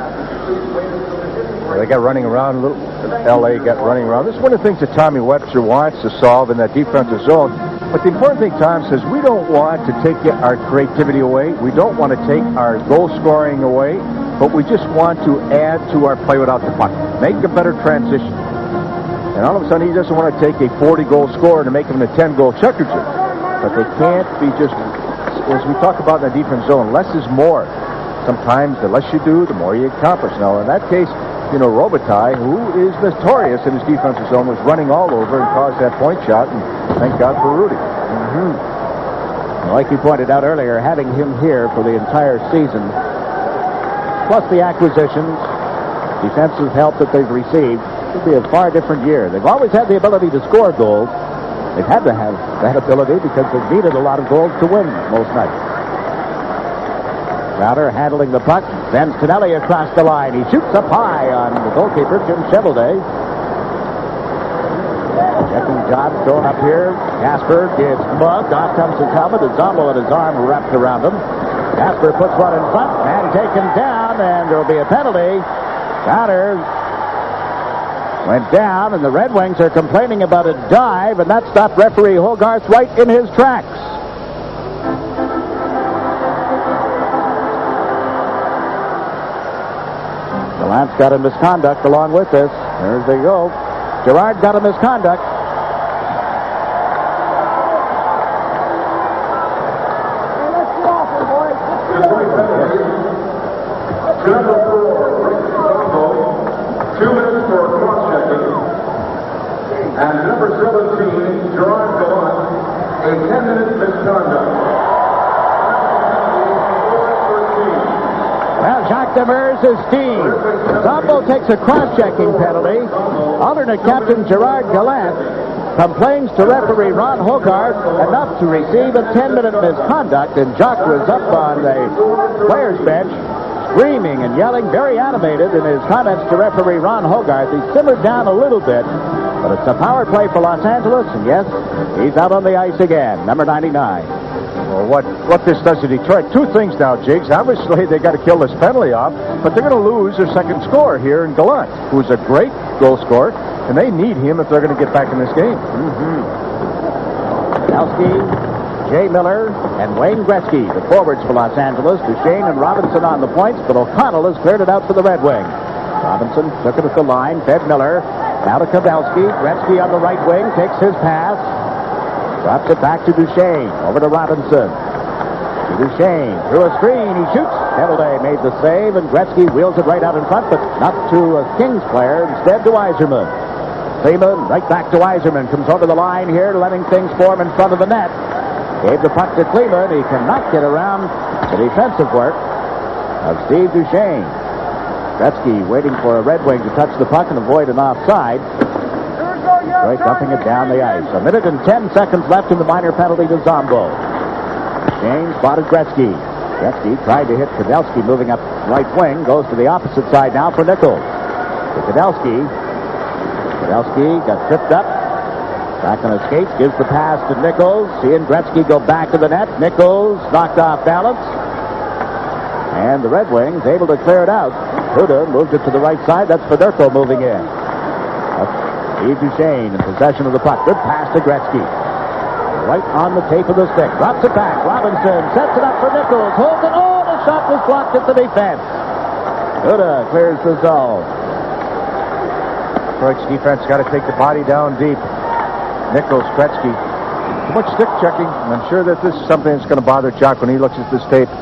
They got running around a little. L.A. got running around. This is one of the things that Tommy Webster wants to solve in that defensive zone. But the important thing, Tom, says we don't want to take our creativity away. We don't want to take our goal scoring away. But we just want to add to our play without the puck. Make a better transition. And all of a sudden, he doesn't want to take a 40-goal scorer to make him a 10-goal chucker. But they can't be just, as we talk about in the defense zone, less is more. Sometimes the less you do, the more you accomplish. Now, in that case, Robitaille, who is notorious in his defensive zone, was running all over and caused that point shot, and thank God for Rudy. Like you pointed out earlier, having him here for the entire season, plus the acquisitions, defensive help that they've received, it'll be a far different year. They've always had the ability to score goals. They've had to have that ability because they've needed a lot of goals to win most nights. Crowder handling the puck, sends Tonelli across the line. He shoots up high on the goalkeeper, Jim Chevalier. Checking jobs thrown up here. Casper gives Mudd. Off comes his helmet. Zombo and his arm wrapped around him. Casper puts one in front and taken down, and there'll be a penalty. Crowder went down, and the Red Wings are complaining about a dive, and that stopped referee Hogarth right in his tracks. Gallant's got a misconduct along with this. There they go. Gerard got a misconduct. Number 4, 2 minutes for cross-checking. And number 17, Gerard Gallant, a 10-minute misconduct. Well, Jacques Demers is Steve. Zombo takes a cross-checking penalty. Alternate captain Gerard Gallant complains to referee Ron Hogarth enough to receive a 10-minute misconduct, and Jacques was up on the players' bench screaming and yelling, very animated in his comments to referee Ron Hogarth. He simmered down a little bit, but it's a power play for Los Angeles, and yes, he's out on the ice again, number 99. Well, what this does to Detroit, two things now, Jigs. Obviously, they got to kill this penalty off, but they're going to lose their second scorer here in Gallant, who's a great goal scorer, and they need him if they're going to get back in this game. Kowalski, Jay Miller, and Wayne Gretzky, the forwards for Los Angeles. Duchesne and Robinson on the points, but O'Connell has cleared it out for the Red Wings. Robinson took it at the line, fed Miller. Now to Kowalski. Gretzky on the right wing, takes his pass. Drops it back to Duchesne. Over to Robinson. To Duchesne. Through a screen. He shoots. Kettleday made the save, and Gretzky wheels it right out in front, but not to a Kings player. Instead to Yzerman. Freeman right back to Yzerman. Comes over the line here, letting things form in front of the net. Gave the puck to Kleeman. He cannot get around the defensive work of Steve Duchesne. Gretzky waiting for a Red Wing to touch the puck and avoid an offside. Right, dumping it down the ice. 1 minute and 10 seconds left in the minor penalty to Zombo. Duchesne spotted Gretzky. Gretzky tried to hit Kudelski moving up right wing. Goes to the opposite side now for Nichols. To Kudelski. Kudelski got tripped up. Back on his skates. Gives the pass to Nichols. Seeing Gretzky go back to the net. Nichols knocked off balance. And the Red Wings able to clear it out. Huda moved it to the right side. That's Federico moving in. Steve Duchesne in possession of the puck. Good pass to Gretzky. Right on the tape of the stick. Drops it back. Robinson sets it up for Nichols. Holds it. Oh, the shot was blocked at the defense. Huda clears the zone. Detroit's defense got to take the body down deep. Nichols, Gretzky. Too much stick checking. And I'm sure that this is something that's going to bother Jock when he looks at this tape.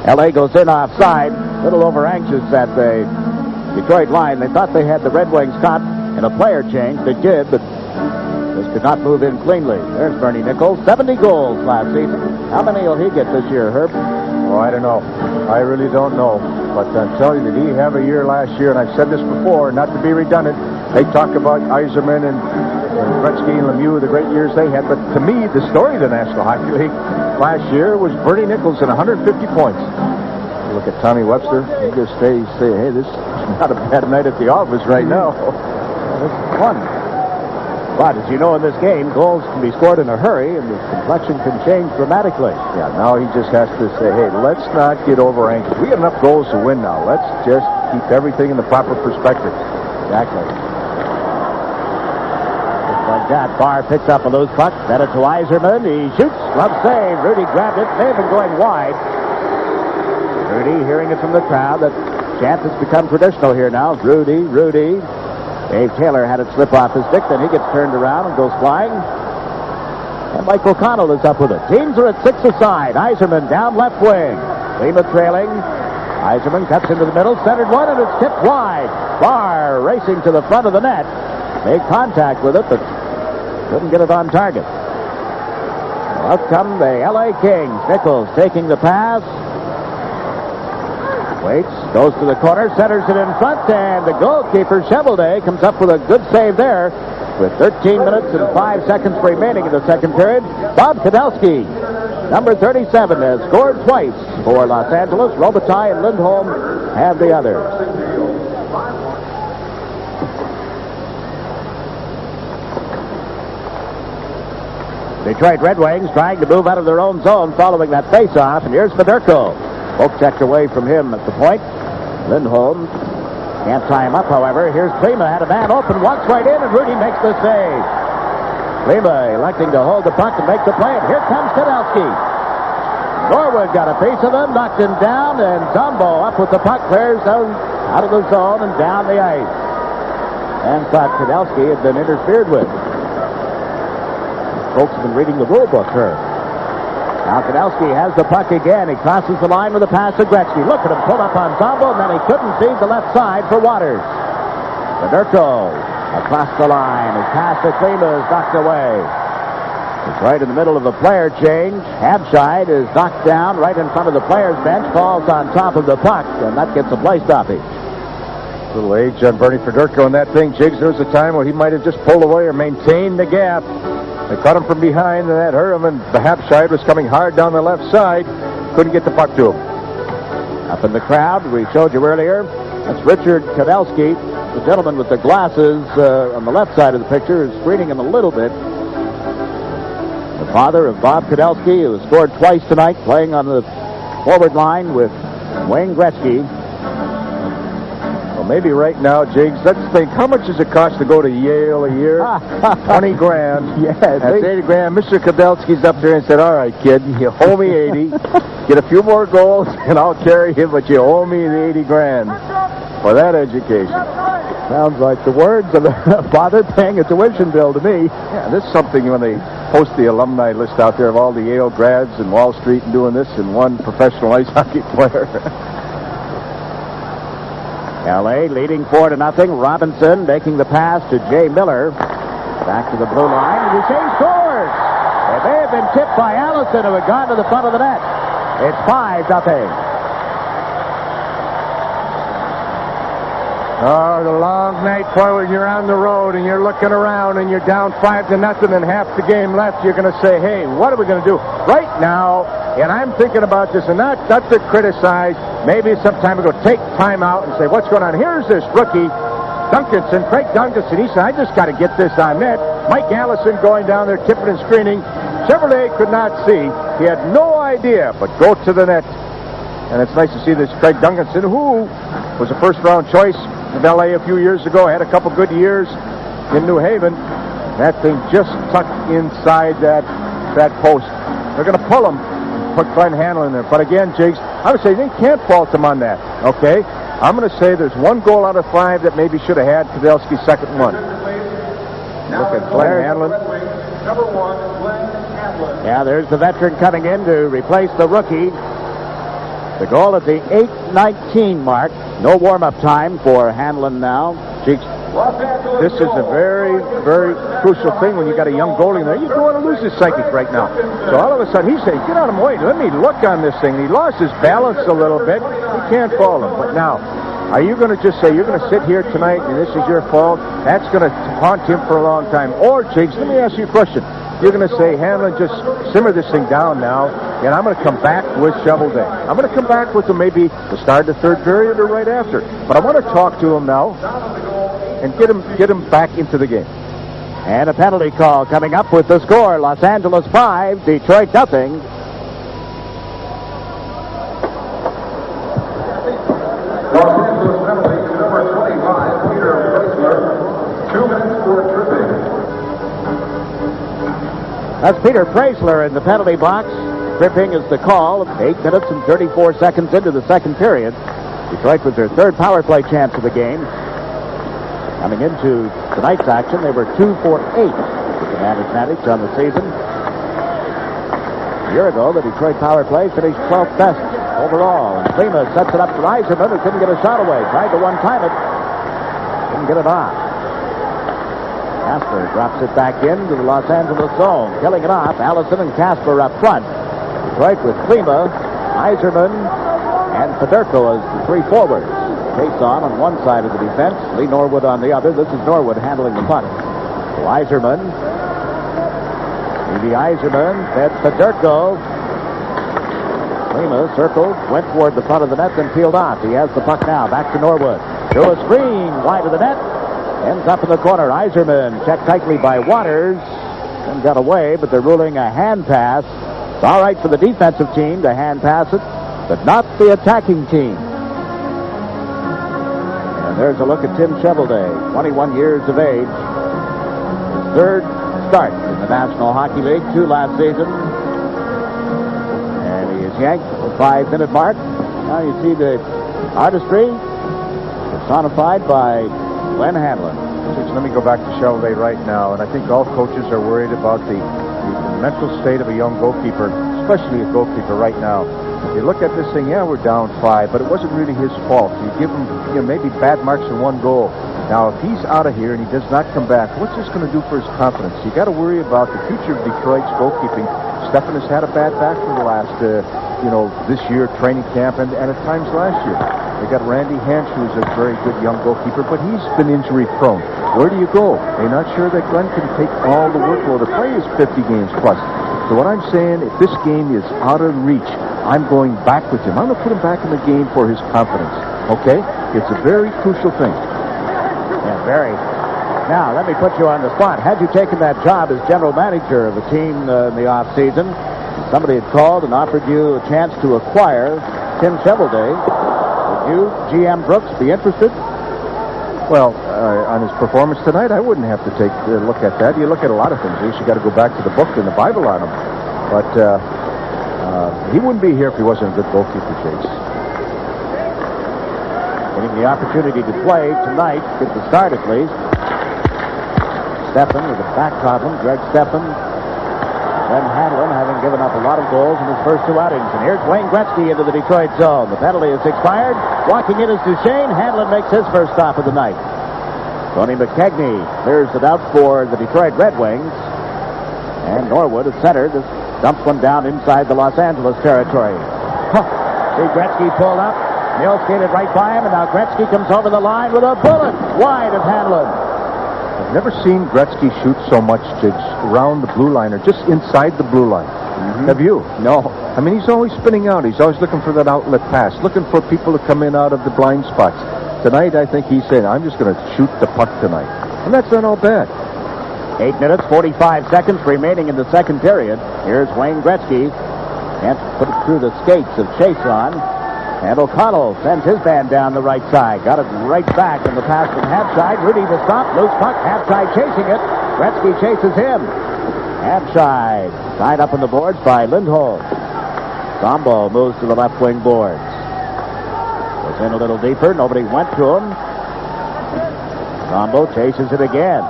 L.A. goes in offside. A little over anxious at the Detroit line. They thought they had the Red Wings caught in a player change. They did, but this could not move in cleanly. There's Bernie Nichols. 70 goals last season. How many will he get this year, Herb? Oh, I don't know. I really don't know. But I'm telling you, did he have a year last year? And I've said this before, not to be redundant. They talk about Yzerman and Gretzky and Lemieux, the great years they had. But to me, the story of the National Hockey League last year was Bernie Nichols and 150 points. You look at Tommy Webster. He just say, hey, this is not a bad night at the office right now. This is fun. But as you know, in this game, goals can be scored in a hurry, and the complexion can change dramatically. Yeah, now he just has to say, hey, let's not get over anxious. We got enough goals to win now. Let's just keep everything in the proper perspective. Exactly. Just like that, Barr picks up a loose puck, sent it to Yzerman. He shoots, glove save. Rudy grabbed it. They've been going wide. Rudy hearing it from the crowd. That chant has become traditional here now. Rudy. Dave Taylor had it slip off his stick, then he gets turned around and goes flying. And Mike O'Connell is up with it. Teams are at 6 aside. Yzerman down left wing. Lima trailing. Eiserman cuts into the middle, centered one, and it's tipped wide. Barr racing to the front of the net. Made contact with it, but couldn't get it on target. Up come the L.A. Kings. Nichols taking the pass. Waits, goes to the corner, centers it in front, and the goalkeeper, Chevelday, comes up with a good save there. With 13 minutes and 5 seconds remaining in the second period, Bob Kudelski, number 37, has scored twice for Los Angeles. Robitaille and Lindholm have the others. Detroit Red Wings trying to move out of their own zone following that face-off, and here's Fedorko. Poke checked away from him at the point. Lindholm can't tie him up, however. Here's Klima, had a man open, walks right in, and Rudy makes the save. Klima electing to hold the puck and make the play, and here comes Kudelski. Norwood got a piece of him, knocked him down, and Zombo up with the puck, clears out of the zone and down the ice. And thought Kudelski had been interfered with. Folks have been reading the rule book here. Now Kudelski has the puck again. He crosses the line with a pass to Gretzky. Look at him pull up on Zombo, and then he couldn't feed the left side for Waters. Fedorko across the line. His pass to Klima is knocked away. It's right in the middle of the player change. Habscheid is knocked down right in front of the player's bench, falls on top of the puck, and that gets a play stoppage. Little age on Bernie Fedorko on that thing, Jiggs. There was a time where he might have just pulled away or maintained the gap. They caught him from behind, and that hurt him, and the Habscheid was coming hard down the left side. Couldn't get the puck to him. Up in the crowd, we showed you earlier, that's Richard Kudelski. The gentleman with the glasses on the left side of the picture is screening him a little bit. The father of Bob Kudelski, who has scored twice tonight, playing on the forward line with Wayne Gretzky. Well, maybe right now, Jiggs, let's think, how much does it cost to go to Yale a year? 20 grand. Yes. That's 80 grand. Mr. Kudelski's up there and said, all right, kid, you owe me 80. Get a few more goals, and I'll carry you, but you owe me the 80 grand for that education. Sounds like the words of a father paying a tuition bill to me. Yeah, this is something when they post the alumni list out there of all the Yale grads and Wall Street and doing this, and one professional ice hockey player. L.A. leading 4-0. Robinson making the pass to Jay Miller. Back to the blue line. And Duchesne scores. It may have been tipped by Allison, who had gone to the front of the net. It's 5-0. Oh, the long night forward. You're on the road and you're looking around and you're down 5-0 and half the game left. You're going to say, hey, what are we going to do right now? And I'm thinking about this, and not to criticize. Maybe some time ago, take time out and say, what's going on? Here's this rookie, Duncanson, Craig Duncanson. He said, I just got to get this on net. Mike Allison going down there, tipping and screening. Chevrolet could not see. He had no idea, but go to the net. And it's nice to see this Craig Duncanson, who was a first-round choice of L.A. a few years ago, had a couple good years in New Haven. That thing just tucked inside that post. They're going to pull him. Put Glenn Hanlon in there. But again, Jiggs, I would say they can't fault him on that, okay? I'm going to say there's one goal out of 5 that maybe should have had Kudelski's second one. Look at Glenn Hanlon. Number 1, Glenn Hanlon. Yeah, there's the veteran coming in to replace the rookie. The goal at the 8:19 mark. No warm-up time for Hanlon now. Jiggs, this is a very, very crucial thing when you got a young goalie in there. You don't want to lose his psychic right now. So all of a sudden he's saying, get out of my way. Let me look on this thing. He lost his balance a little bit. You can't fault him. But now, are you going to just say you're going to sit here tonight and this is your fault? That's going to haunt him for a long time. Or, Jiggs, let me ask you a question. You're going to say, Hanlon, just simmer this thing down now, and I'm going to come back with Shovelday. I'm going to come back with him maybe the start of the third period or right after. But I want to talk to him now and get him back into the game. and a penalty call coming up with the score. Los Angeles 5, Detroit 0. Los Angeles penalty to number 25, Peter Preisler. 2 minutes for tripping. That's Peter Preisler in the penalty box. Tripping is the call. 8 minutes and 34 seconds into the second period. Detroit with their third power play chance of the game. Coming into tonight's action, they were 2 for 8 with an advantage on the season. A year ago, the Detroit power play finished 12th best overall. And Klima sets it up for Yzerman, who couldn't get a shot away. Tried to one-time it. Didn't get it off. Casper drops it back into the Los Angeles zone. Killing it off. Allison and Casper up front. Detroit with Klima, Yzerman, and Federko as the three forwards. Chase on one side of the defense. Lee Norwood on the other. This is Norwood handling the puck. So Yzerman. Maybe Yzerman fed Federko. Klima circled, went toward the front of the net, then peeled off. He has the puck now. Back to Norwood. Through a screen, wide of the net. Ends up in the corner. Yzerman checked tightly by Waters. And got away, but they're ruling a hand pass. It's all right for the defensive team to hand pass it, but not the attacking team. And there's a look at Tim Shovelday, 21 years of age. His third start in the National Hockey League, 2 last season. And he is yanked at the 5-minute mark. Now you see the artistry personified by Glenn Hanlon. Let me go back to Shovelday right now, and I think all coaches are worried about the mental state of a young goalkeeper, especially a goalkeeper right now. If you look at this thing, yeah, we're down 5, but it wasn't really his fault. You give him, maybe bad marks in 1 goal. Now, if he's out of here and he does not come back, what's this going to do for his confidence? You got to worry about the future of Detroit's goalkeeping. Stefan has had a bad back for the last, this year, training camp, and at times last year. They got Randy Hansch, who's a very good young goalkeeper, but he's been injury prone. Where do you go? They're not sure that Glenn can take all the workload. The play is 50 games plus. So what I'm saying, if this game is out of reach, I'm going back with him. I'm going to put him back in the game for his confidence. Okay? It's a very crucial thing. Yeah, very. Now, let me put you on the spot. Had you taken that job as general manager of the team in the offseason, somebody had called and offered you a chance to acquire Tim Shovelday, would you, GM Brooks, be interested? Well, on his performance tonight, I wouldn't have to take a look at that. You look at a lot of things. You got to go back to the book and the Bible on him. But he wouldn't be here if he wasn't a good goalkeeper, Chase. Getting the opportunity to play tonight, get the start at least. Stefan with a back problem. Greg Stefan. Glenn Hanlon having given up a lot of goals in his first 2 outings. And here's Wayne Gretzky into the Detroit zone. The penalty is expired. Walking in is Duchesne. Hanlon makes his first stop of the night. Tony McKegney clears it out for the Detroit Red Wings. And Norwood at center just dumps one down inside the Los Angeles territory. See Gretzky pulled up. Neal skated right by him, and now Gretzky comes over the line with a bullet wide of Hanlon. I've never seen Gretzky shoot so much around the blue line or just inside the blue line. Mm-hmm. Have you? No. I mean, he's always spinning out. He's always looking for that outlet pass, looking for people to come in out of the blind spots. Tonight, I think he's saying, I'm just going to shoot the puck tonight. And that's not all bad. 8 minutes, 45 seconds remaining in the second period. Here's Wayne Gretzky. Can't put it through the skates of Chason. And O'Connell sends his man down the right side. Got it right back in the pass from Habscheid. Rudy the stop. Loose puck. Habscheid chasing it. Gretzky chases him. Habscheid tied up on the boards by Lindholm. Zombo moves to the left wing boards. Goes in a little deeper. Nobody went to him. Zombo chases it again.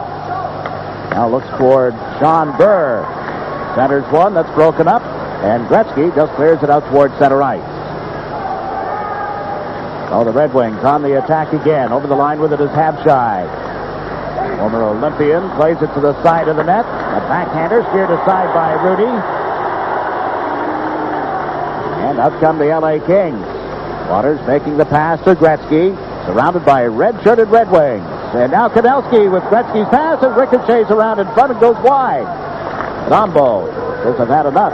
Now looks toward Sean Burr. Centers one. That's broken up. And Gretzky just clears it out toward center ice. Oh, the Red Wings on the attack again. Over the line with it is Habscheid. Former Olympian plays it to the side of the net. A backhander steered aside by Rudy. And out come the L.A. Kings. Waters making the pass to Gretzky. Surrounded by red-shirted Red Wings. And now Kudelski with Gretzky's pass and ricochets around in front and goes wide. Zombo says I've had enough.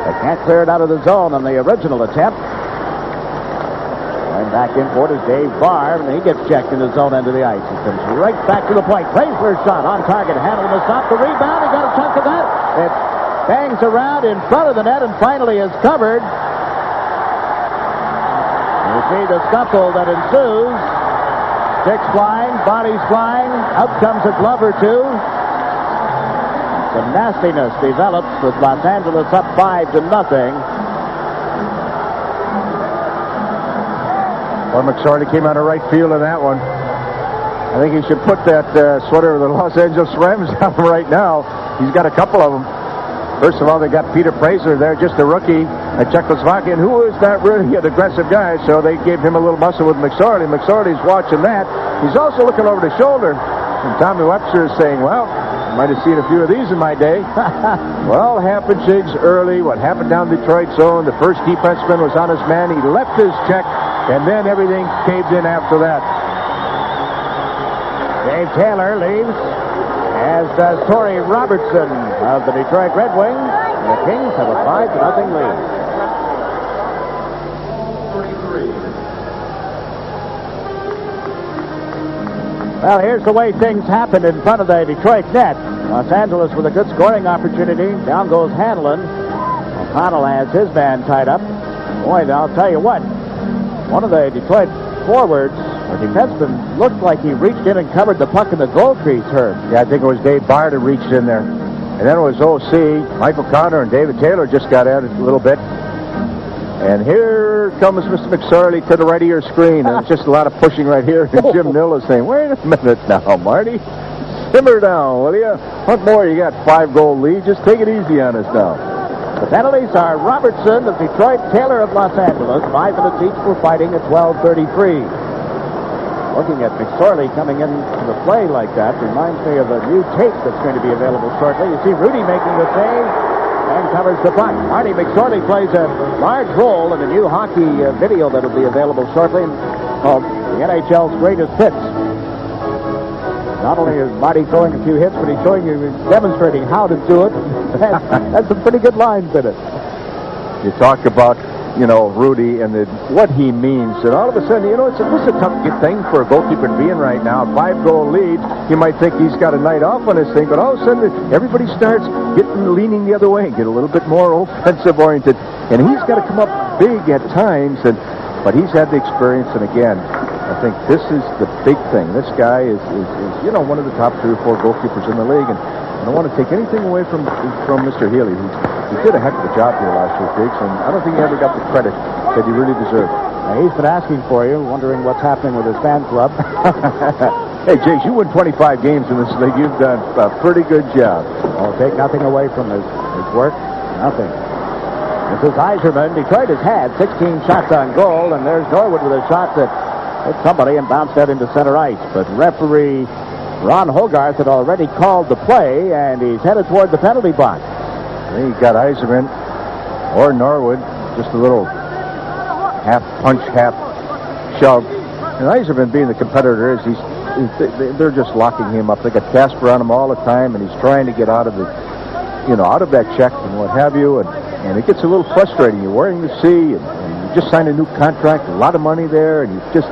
They can't clear it out of the zone on the original attempt. Back in for it is Dave Barr, and he gets checked in the zone end of the ice. He comes right back to the point. Chrysler's shot on target. Handling the stop. The rebound. He got a chunk of that. It bangs around in front of the net and finally is covered. You see the scuffle that ensues. Sticks flying, bodies flying. Out comes a glove or two. Some nastiness develops with Los Angeles up 5-0. Well, McSorley came out of right field in that one. I think he should put that sweater of the Los Angeles Rams on right now. He's got a couple of them. First of all, they got Peter Praser there, just a rookie at Czechoslovakia, and who is that really an aggressive guy? So they gave him a little muscle with McSorley. McSorley's watching that. He's also looking over the shoulder. And Tommy Webster is saying, well, I might have seen a few of these in my day. Well, happened, Jigs, early. What happened down Detroit zone, the first defenseman was on his man. He left his check, and then everything caved in after that. Dave Taylor leaves, as does Torrey Robertson of the Detroit Red Wings. The Kings have a 5-0 lead. Well, here's the way things happened in front of the Detroit net. Los Angeles with a good scoring opportunity. Down goes Hanlon. O'Connell has his man tied up. Boy, I'll tell you what. One of the Detroit forwards, or defenseman, looked like he reached in and covered the puck in the goal crease, Herb. Yeah, I think it was Dave Bard who reached in there. And then it was OC. Michael Connor and David Taylor just got at it a little bit. And here comes Mr. McSorley to the right of your screen. And it's just a lot of pushing right here. And Jim Nill is saying, wait a minute now, Marty. Simmer down, will you? What more? You got 5-goal lead. Just take it easy on us now. The penalties are Robertson of Detroit, Taylor of Los Angeles. 5 minutes each for fighting at 12:33. Looking at McSorley coming into the play like that reminds me of a new tape that's going to be available shortly. You see Rudy making the save and covers the puck. Marty McSorley plays a large role in a new hockey video that will be available shortly called the NHL's Greatest Hits. Not only is Marty throwing a few hits, but he's showing you, demonstrating how to do it. That's some pretty good lines in it. You talk about, Rudy and what he means. And all of a sudden, it's a tough thing for a goalkeeper to be in right now. 5-goal lead. You might think he's got a night off on this thing, but all of a sudden, everybody starts leaning the other way and get a little bit more offensive oriented. And he's got to come up big at times, but he's had the experience. And again, I think this is the big thing. This guy is one of the top 3 or 4 goalkeepers in the league. And I don't want to take anything away from Mr. Healy. He did a heck of a job here last year, Jigs, and I don't think he ever got the credit that he really deserved. Now, he's been asking for you, wondering what's happening with his fan club. Hey, Jigs, you win 25 games in this league. You've done a pretty good job. I'll take nothing away from his work. Nothing. This is Yzerman. Detroit has had 16 shots on goal, and there's Norwood with a shot that hit somebody and bounced that into center ice. But referee Ron Hogarth had already called the play, and he's headed toward the penalty box. You got Yzerman or Norwood, just a little half punch, half shove. And Yzerman, being the competitor is, they're just locking him up. They got Casper on him all the time, and he's trying to get out of out of that check and what have you. And it gets a little frustrating. You're wearing the C, and you just signed a new contract, a lot of money there, and you just.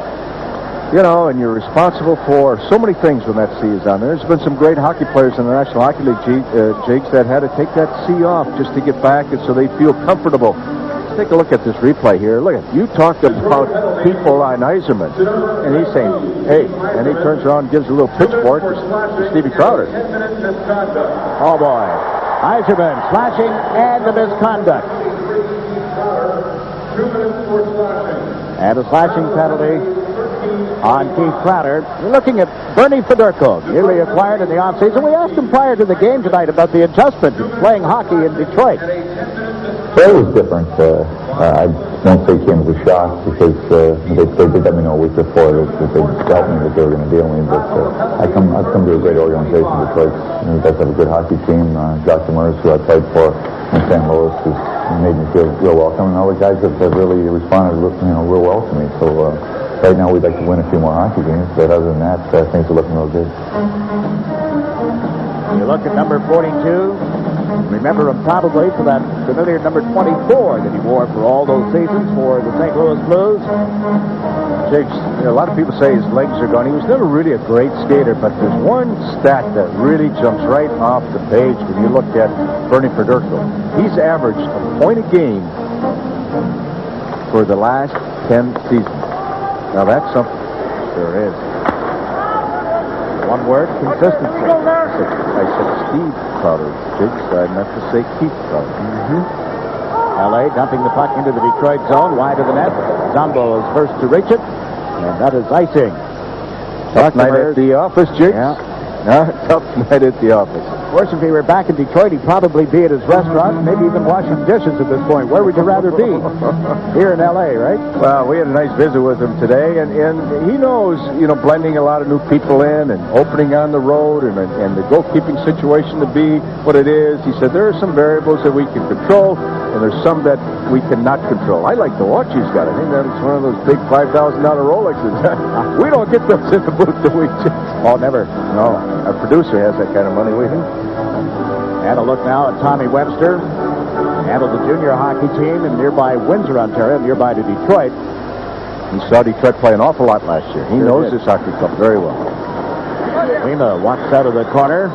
And you're responsible for so many things when that C is on there. There's been some great hockey players in the National Hockey League, Jigs, that had to take that C off just to get back and so they feel comfortable. Let's take a look at this replay here. Look, you talked about people on Yzerman, and he's saying, hey, and he turns around and gives a little pitchfork to Stevie Crowder. Oh, boy. Yzerman slashing and the misconduct. And a slashing penalty on Keith Crowder. We're looking at Bernie Fedorko, newly acquired in the offseason. We asked him prior to the game tonight about the adjustment of playing hockey in Detroit. It was different. I won't say it came as a shock because they did let me know a week before that they told me that they were going to deal with me. But I've come to a great organization, Detroit. You guys have a good hockey team. Josh Demers, who I played for in St. Louis, has made me feel real welcome. And all the guys have really responded real well to me. So right now we'd like to win a few more hockey games. But other than that, things are looking real good. You look at number 42. Remember him probably for that familiar number 24 that he wore for all those seasons for the St. Louis Blues. Jigs, a lot of people say his legs are gone. He was never really a great skater, but there's one stat that really jumps right off the page when you look at Bernie Fedorko. He's averaged a point a game for the last 10 seasons. Now that's something. Sure is. One word, consistency. I said Steve Crowder, Jigs. I meant to say Keith Crowder. L.A. dumping the puck into the Detroit zone, wide of the net. Zombo is first to reach it, and that is icing. Tough night at the office, Jigs. Yeah. Tough night at the office. Of course, if he were back in Detroit, he'd probably be at his restaurant, maybe even washing dishes at this point. Where would you rather be? Here in L.A., right? Well, we had a nice visit with him today, and he knows, blending a lot of new people in and opening on the road and the goalkeeping situation to be what it is. He said there are some variables that we can control, and there's some that we cannot control. I like the watch he's got. I think that's one of those big $5,000 Rolexes. We don't get those in the booth, do we? Oh, never. No, our producer has that kind of money. We do. And a look now at Tommy Webster, handled the junior hockey team in nearby Windsor, Ontario, nearby to Detroit. He saw Detroit play an awful lot last year. He knows this hockey club very well. Lima walks out of the corner,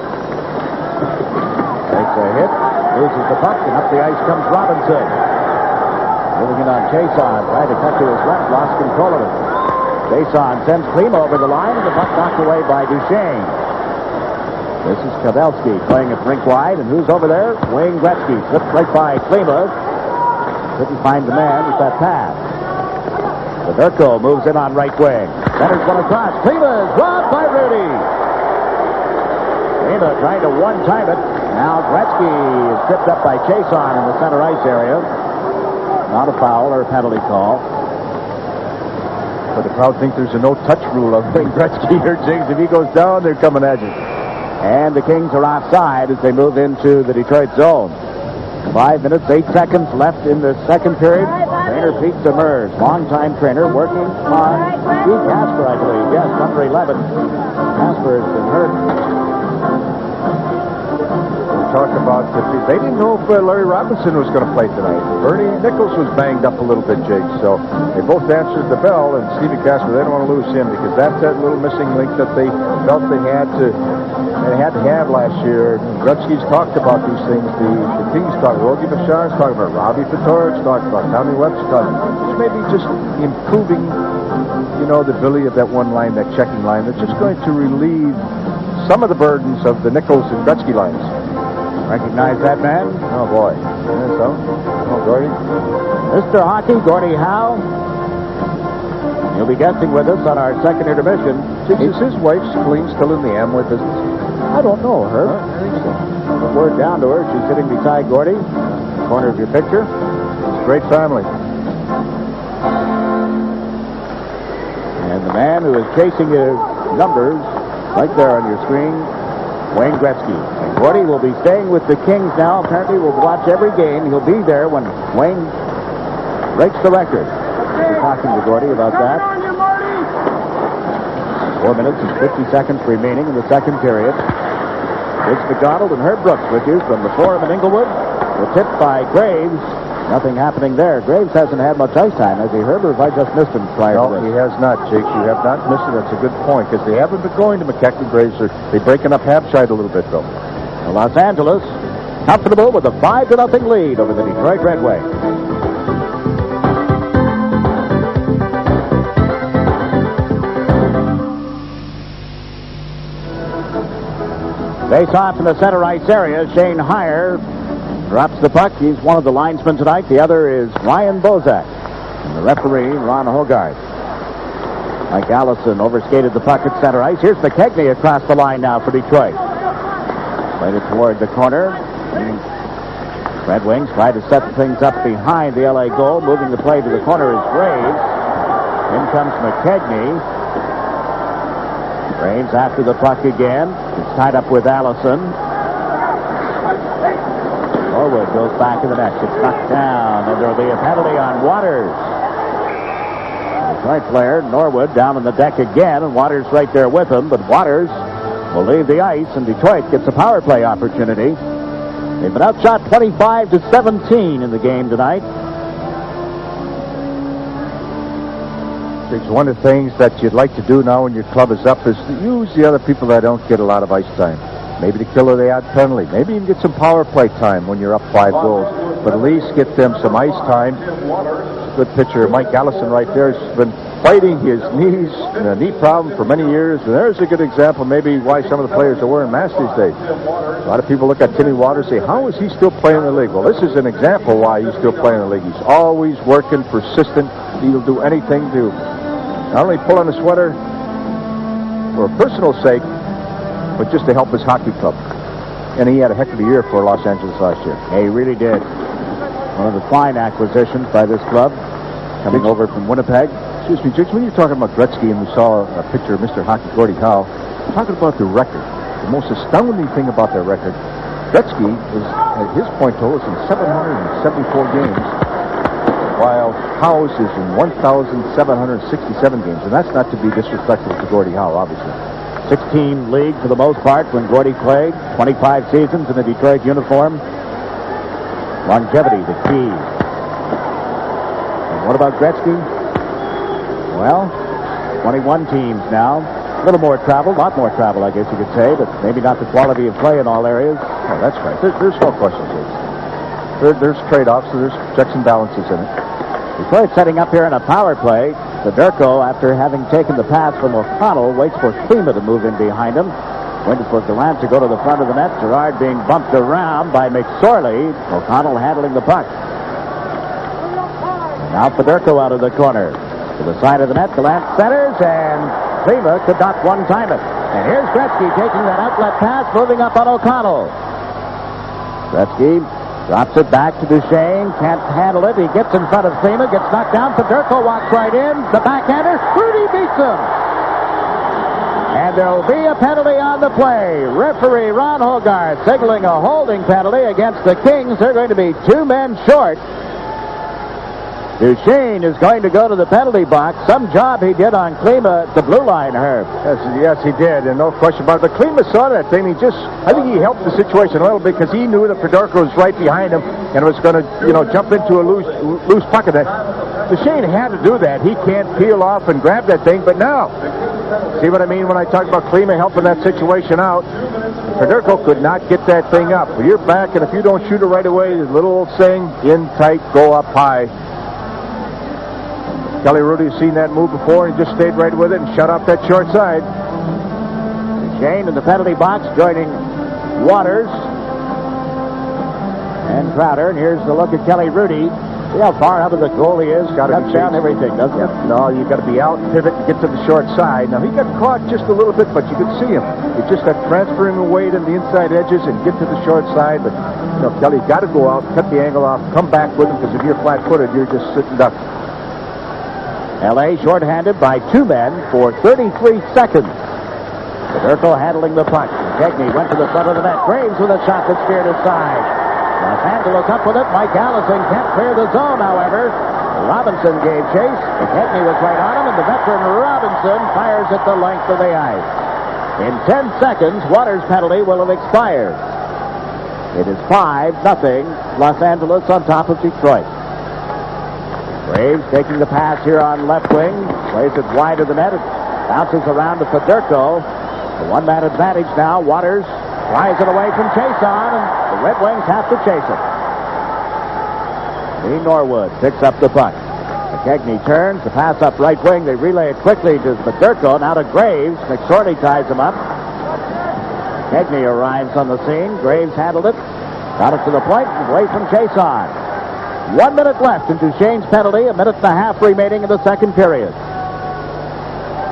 takes a hit, loses the puck, and up the ice comes Robinson. Moving in on Chason, trying to cut to his left, lost control of it. Chason sends Klima over the line, and the puck knocked away by Duchesne. This is Pavelski playing it rink wide, and who's over there? Wayne Gretzky slipped right by Klima. Couldn't find the man with that pass. Fedorko moves in on right wing. Centers one across. Klima is robbed by Rudy. Klima trying to one-time it. Now Gretzky is tripped up by Chason in the center ice area. Not a foul or a penalty call. But the crowd think there's a no-touch rule on Wayne Gretzky here, Jigs. If he goes down, they're coming at you. And the Kings are offside as they move into the Detroit zone. 5 minutes, 8 seconds left in the second period. Trainer Pete Demers, longtime trainer, working on Steve Casper, I believe. Yes, number 11. Casper has been hurt. We talked about they didn't know if Larry Robinson was going to play tonight. Bernie Nichols was banged up a little bit, Jake. So they both answered the bell, and Stevie Casper, they don't want to lose him because that's that little missing link that they felt they had to have last year. Gretzky's talked about these things. The Kings talked. Rogie Bouchard's talking about Robbie Fedork's talked about Tommy Webster talking about maybe just improving, the ability of that one line, that checking line. That's just going to relieve some of the burdens of the Nichols and Gretzky lines. Recognize that man? Oh, boy. Yeah, so? Oh, Gordy? Mr. Hockey, Gordie Howe. He'll be guesting with us on our second intermission. Is his wife, Colleen, still in the Amway business? I don't know her. I think so. Word down to her. She's sitting beside Gordie. Corner of your picture. It's a great family. And the man who is chasing his numbers, right there on your screen, Wayne Gretzky. And Gordie will be staying with the Kings now. Apparently will watch every game. He'll be there when Wayne breaks the record. We're talking to Gordie about that. 4 minutes and 50 seconds remaining in the second period. Rich McDonald and Herb Brooks with you from the Forum in Inglewood. The tip by Graves. Nothing happening there. Graves hasn't had much ice time, has he, Herb, or have I just missed him prior to No, this? he has not, Jake. You have not missed it. That's a good point, because they haven't been going to McKechnie. Graves. They're breaking up Hampshire a little bit, though. Los Angeles, comfortable with a 5-0 lead over the Detroit Red Wings. Face off in the center ice area. Shane Heyer drops the puck. He's one of the linesmen tonight. The other is Ryan Bozak. And the referee, Ron Hogarth. Mike Allison overskated the puck at center ice. Here's McKechnie across the line now for Detroit. Played it toward the corner. Red Wings try to set things up behind the LA goal. Moving the play to the corner is Graves. In comes McKechnie. Graves after the puck again. It's tied up with Allison. Norwood goes back in the net. It's knocked down, and there'll be a penalty on Waters. The Detroit player, Norwood, down on the deck again, and Waters right there with him, but Waters will leave the ice, and Detroit gets a power play opportunity. They've been outshot 25-17 in the game tonight. One of the things that you'd like to do now when your club is up is to use the other people that don't get a lot of ice time. Maybe to kill the odd penalty. Maybe even get some power play time when you're up 5 goals. But at least get them some ice time. Good pitcher. Mike Allison right there has been fighting his knees and a knee problem for many years. And there's a good example maybe why some of the players are wearing masks these days. A lot of people look at Timmy Waters and say, how is he still playing in the league? Well, this is an example why he's still playing in the league. He's always working, persistent. He'll do anything to not only pull on a sweater for a personal sake, but just to help his hockey club. And he had a heck of a year for Los Angeles last year. Yeah, he really did. One of the fine acquisitions by this club, coming over from Winnipeg. Excuse me, Judge, when you're talking about Gretzky and we saw a picture of Mr. Hockey Gordie Howe, talking about the record, the most astounding thing about their record, Gretzky is, his point total is in 774 games, while Howe's is in 1,767 games. And that's not to be disrespectful to Gordie Howe, obviously. 16 league for the most part when Gordie played. 25 seasons in the Detroit uniform. Longevity, the key. And what about Gretzky? Well, 21 teams now. A little more travel, lot more travel, I guess you could say, but maybe not the quality of play in all areas. Oh, that's right. There's no question, James. There's trade-offs, so there's checks and balances in it. Detroit setting up here in a power play. Fedorko, after having taken the pass from O'Connell, waits for Klima to move in behind him. Waiting for Gallant to go to the front of the net. Gerard being bumped around by McSorley. O'Connell handling the puck. Now Fedorko out of the corner. To the side of the net, Gallant centers, and Klima could not one-time it. And here's Gretzky taking that outlet pass, moving up on O'Connell. Gretzky drops it back to Duchesne. Can't handle it. He gets in front of Klima, gets knocked down. Fedorko walks right in. The backhander. Rudy beats him. And there'll be a penalty on the play. Referee Ron Hogarth signaling a holding penalty against the Kings. They're going to be 2 men short. Duchesne is going to go to the penalty box. Some job he did on Klima at the blue line, Herb. Yes, he did, and no question about it. But Klima saw that thing. I think he helped the situation a little bit because he knew that Fedorko was right behind him and was going to, jump into a loose puck of that. Duchesne had to do that. He can't peel off and grab that thing, but now, see what I mean when I talk about Klima helping that situation out? Fedorko could not get that thing up. Well, you're back, and if you don't shoot it right away, the little old saying, in tight, go up high. Kelly Rudy's seen that move before and just stayed right with it and shut off that short side. Duchesne in the penalty box joining Waters and Crowder. And here's the look at Kelly Rudy. See how far out of the goal he is. Cuts down everything, doesn't it? No, you got to be out, pivot, and get to the short side. Now, he got caught just a little bit, but you could see him. It's just that transferring the weight on the inside edges and get to the short side. But, Kelly's got to go out, cut the angle off, come back with him, because if you're flat-footed, you're just sitting duck. L.A. shorthanded by 2 men for 33 seconds. Fedorko handling the puck. Cagney went to the front of the net. Graves with a shot that steered aside. Los Angeles up with it. Mike Allison can't clear the zone, however. Robinson gave chase. Cagney was right on him, and the veteran Robinson fires at the length of the ice. In 10 seconds, Waters' penalty will have expired. It is 5-0. Los Angeles on top of Detroit. Graves taking the pass here on left wing. Plays it wide of the net. It bounces around to Fedorko. The 1-man advantage now. Waters flies it away from Chason, and the Red Wings have to chase it. Lee Norwood picks up the puck. McKegney turns. The pass up right wing. They relay it quickly to Fedorko. Now to Graves. McSorley ties him up. McKegney arrives on the scene. Graves handled it. Got it to the point. Away from Chason. 1 minute left in Duchesne's penalty, 1.5 minutes remaining in the second period.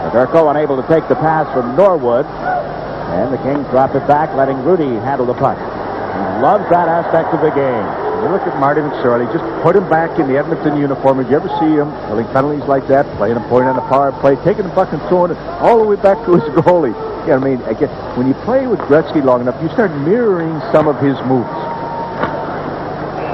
Fedorko unable to take the pass from Norwood, and the Kings drop it back, letting Rudy handle the puck. He loves that aspect of the game. You look at Marty McSorley, just put him back in the Edmonton uniform. Did you ever see him killing penalties like that, playing a point on the power play, taking the puck and throwing it all the way back to his goalie? Again, when you play with Gretzky long enough, you start mirroring some of his moves.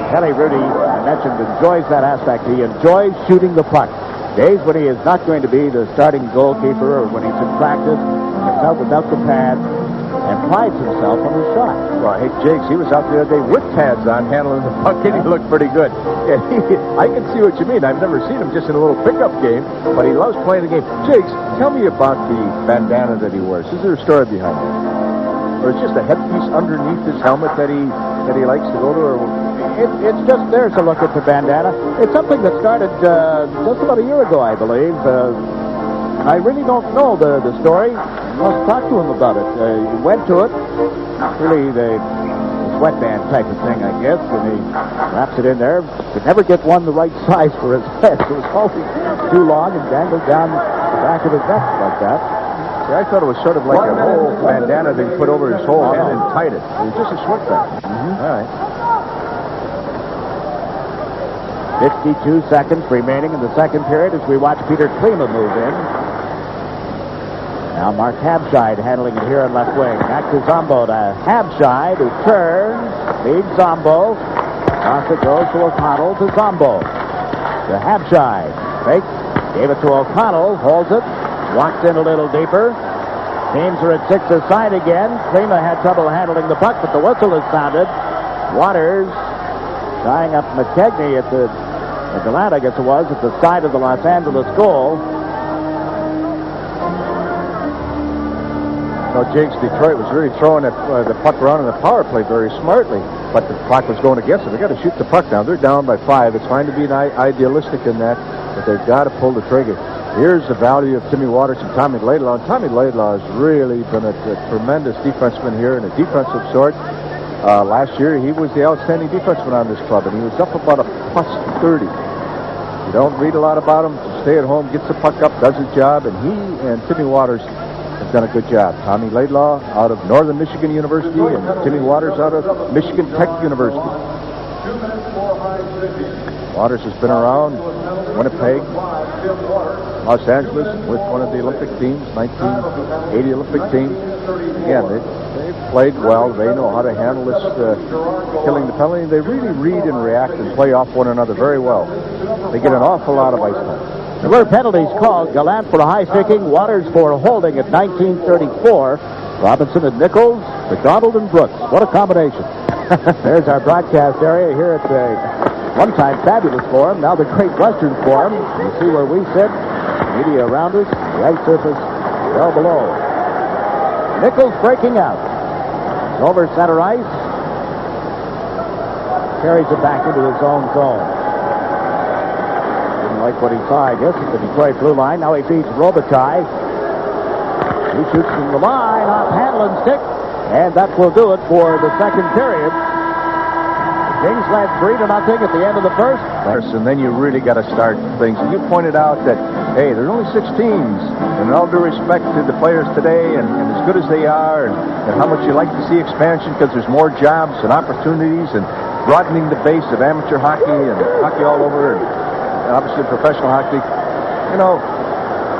Kelly Rudy, I mentioned, enjoys that aspect. He enjoys shooting the puck. Days when he is not going to be the starting goalkeeper or when he's in practice, himself without the pads, and prides himself on his shot. Well, hey, Jakes, he was out the other day with pads on handling the puck, and he looked pretty good. Yeah, I can see what you mean. I've never seen him just in a little pickup game, but he loves playing the game. Jakes, tell me about the bandana that he wears. Is there a story behind it? Or it's just a headpiece underneath his helmet that he likes to go to? Or It's just, there's a look at the bandana. It's something that started just about a year ago, I believe. I really don't know the story. I must talk to him about it. He went to it. Really, the sweatband type of thing, I guess, and he wraps it in there. Could never get one the right size for his head. It was always too long and dangled down the back of his neck like that. I thought it was sort of like a whole bandana they put over his whole head and tied it. It was just a switch back. All right. 52 seconds remaining in the second period as we watch Peter Klima move in. Now Mark Habscheid handling it here on left wing. Back to Zombo to Habscheid, who turns, leads Zombo. Off it goes to O'Connell to Zombo. To Habscheid. Fake. Gave it to O'Connell. Holds it. Walks in a little deeper. Teams are at 6 aside again. Klima had trouble handling the puck, but the whistle is sounded. Waters tying up McKegney at the Gallant, I guess it was, at the side of the Los Angeles goal. No, Jinx, Detroit was really throwing the puck around in the power play very smartly, but the clock was going against them. They got to shoot the puck down. They're down by 5. It's fine to be idealistic in that, but they've got to pull the trigger. Here's the value of Timmy Waters and Tommy Laidlaw. And Tommy Laidlaw has really been a tremendous defenseman here in a defensive sort. Last year, he was the outstanding defenseman on this club, and he was up about a +30. You don't read a lot about him. Stay at home, gets the puck up, does his job, and he and Timmy Waters have done a good job. Tommy Laidlaw out of Northern Michigan University, and Timmy Waters out of Michigan Tech University. Waters has been around Winnipeg, Los Angeles with one of the Olympic teams, 1980 Olympic team. Again, they've played well. They know how to handle this killing the penalty. They really read and react and play off one another very well. They get an awful lot of ice time. There were penalties called. Gallant for high sticking, Waters for holding at 1934. Robinson and Nichols, McDonald and Brooks. What a combination. There's our broadcast area here at the one-time fabulous forum, now the Great Western Forum. You see where we sit, media around us, the ice surface well below. Nichols breaking out. Over center ice. Carries it back into his own zone. Didn't like what he saw, I guess, at the Detroit blue line. Now he feeds Robitaille. He shoots from the line off handle and stick. And that will do it for the second period. Kings led 3-0 at the end of the first. And then you really got to start things. And you pointed out that, hey, there's only 6 teams. And all due respect to the players today and as good as they are and how much you like to see expansion because there's more jobs and opportunities and broadening the base of amateur hockey and hockey all over and obviously professional hockey. You know,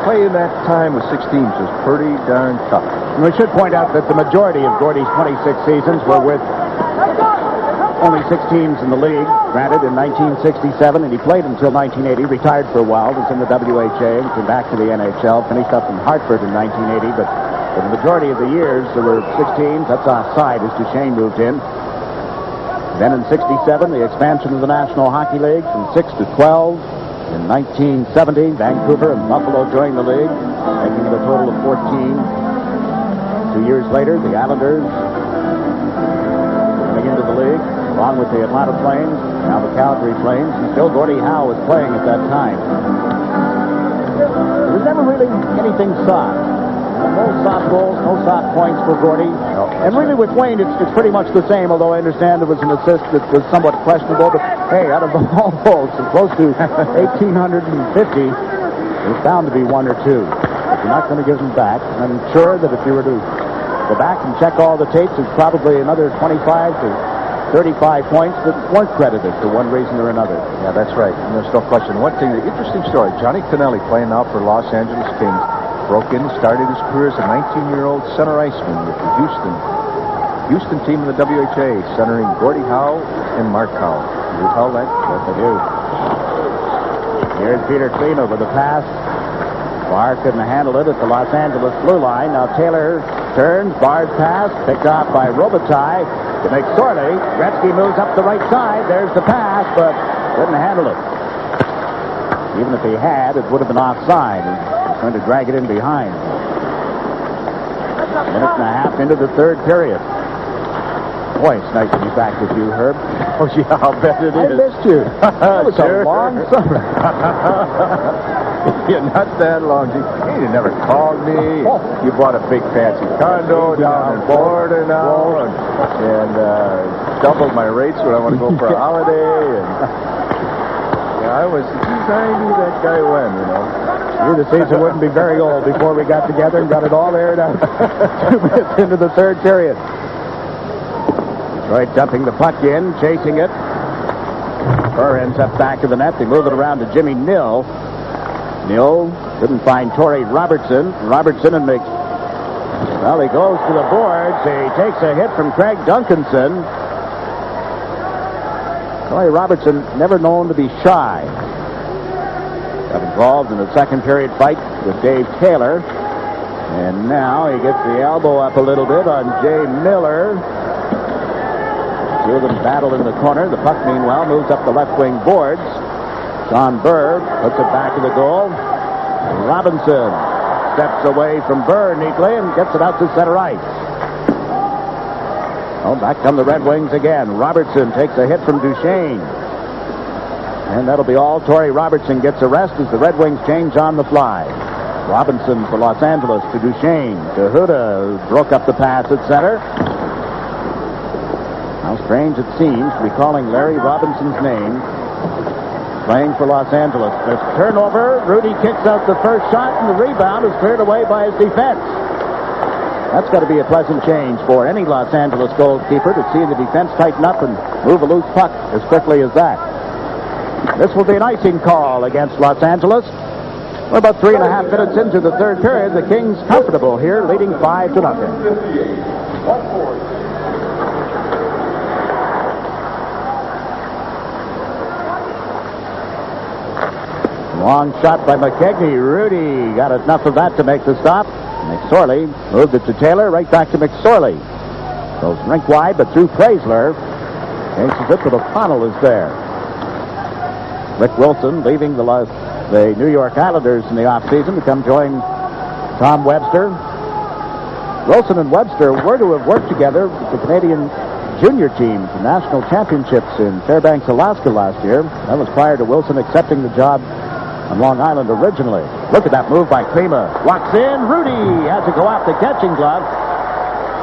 playing that time with 6 teams was pretty darn tough. And we should point out that the majority of Gordy's 26 seasons were with only 6 teams in the league, granted, in 1967, and he played until 1980, retired for a while, was in the WHA, and came back to the NHL, finished up in Hartford in 1980, but for the majority of the years, there were 6 teams. That's offside as Duchesne moved in. Then in 67, the expansion of the National Hockey League from 6 to 12. In 1970, Vancouver and Buffalo joined the league, making it a total of 14. 2 years later, the Islanders coming into the league, along with the Atlanta Flames, now the Calgary Flames, and still Gordie Howe was playing at that time. There was never really anything soft. No soft goals, no soft points for Gordie. No. And really with Wayne, it's pretty much the same, although I understand there was an assist that was somewhat questionable. But hey, out of the whole goals, close to 1,850, there's bound to be 1 or 2. If you're not going to give them back, I'm sure that if you were to go back and check all the tapes, it's probably another 25 to 35 points that weren't credited for one reason or another. Yeah, that's right. And there's no question. One thing, the interesting story, Johnny Tonelli, playing now for Los Angeles Kings, broke in and started his career as a 19-year-old center iceman with the Houston team in the WHA, centering Gordie Howe and Mark Howe. You recall that? Yes, I do. Here's Peter Klima with the pass. Barr couldn't handle it at the Los Angeles blue line. Now Taylor turns, Barr's pass, picked off by Robitaille to McSorley. Gretzky moves up the right side. There's the pass, but couldn't handle it. Even if he had, it would have been offside. He's going to drag it in behind. A minute and a half into the third period. Boy, it's nice to be back with you, Herb. Oh, yeah, I'll bet it is. I missed you. It was a long summer. Yeah, not that long. You never called me. Oh. You bought a big fancy condo down in Florida now and doubled my rates when I want to go for a holiday. And Yeah, I knew that guy when, you know. Knew the season wouldn't be very old before we got together and got it all aired out. 2 minutes into the third period. Detroit dumping the puck in, chasing it. Burr ends up back of the net. They move it around to Jimmy Nill. Nill couldn't find Torrey Robertson. Robertson and makes... Well, he goes to the boards. He takes a hit from Craig Duncanson. Torrey Robertson, never known to be shy. Got involved in the second period fight with Dave Taylor. And now he gets the elbow up a little bit on Jay Miller. Two of them battle in the corner. The puck, meanwhile, moves up the left wing boards. John Burr puts it back to the goal. Robinson steps away from Burr neatly and gets it out to center ice. Oh, back come the Red Wings again. Robertson takes a hit from Duchesne. And that'll be all. Torrey Robertson gets a rest as the Red Wings change on the fly. Robinson for Los Angeles to Duchesne. To Huda, broke up the pass at center. How strange it seems to be calling Larry Robinson's name. Playing for Los Angeles. There's a turnover. Rudy kicks out the first shot, and the rebound is cleared away by his defense. That's got to be a pleasant change for any Los Angeles goalkeeper to see the defense tighten up and move a loose puck as quickly as that. This will be an icing call against Los Angeles. We're about 3.5 minutes into the third period. The Kings comfortable here, leading 5-0. Long shot by McKegney. Rudy got enough of that to make the stop. McSorley moved it to Taylor, right back to McSorley. Goes rink wide, but through Chrysler. Chases it, but O'Connell is there. Rick Wilson leaving the New York Islanders in the offseason to come join Tom Webster. Wilson and Webster were to have worked together with the Canadian junior team for national championships in Fairbanks, Alaska last year. That was prior to Wilson accepting the job on Long Island originally. Look at that move by Klima. Walks in. Rudy has to go off the catching glove.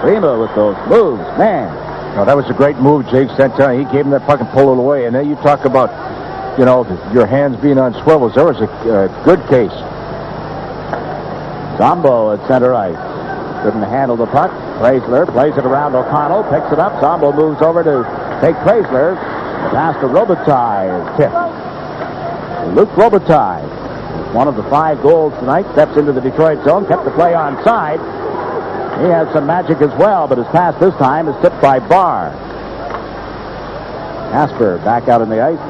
Klima with those moves, man. No, that was a great move, Jake Santana. He gave him that puck and pulled it away. And then you talk about, you know, your hands being on swivels. There was a good case. Zombo at center ice. Couldn't handle the puck. Chrysler plays it around O'Connell. Picks it up. Zombo moves over to take Chrysler. The pass to Robitaille is tipped. Luc Robitaille, one of the 5 goals tonight, steps into the Detroit zone, kept the play on side. He has some magic as well, but his pass this time is tipped by Barr. Casper back out on the ice.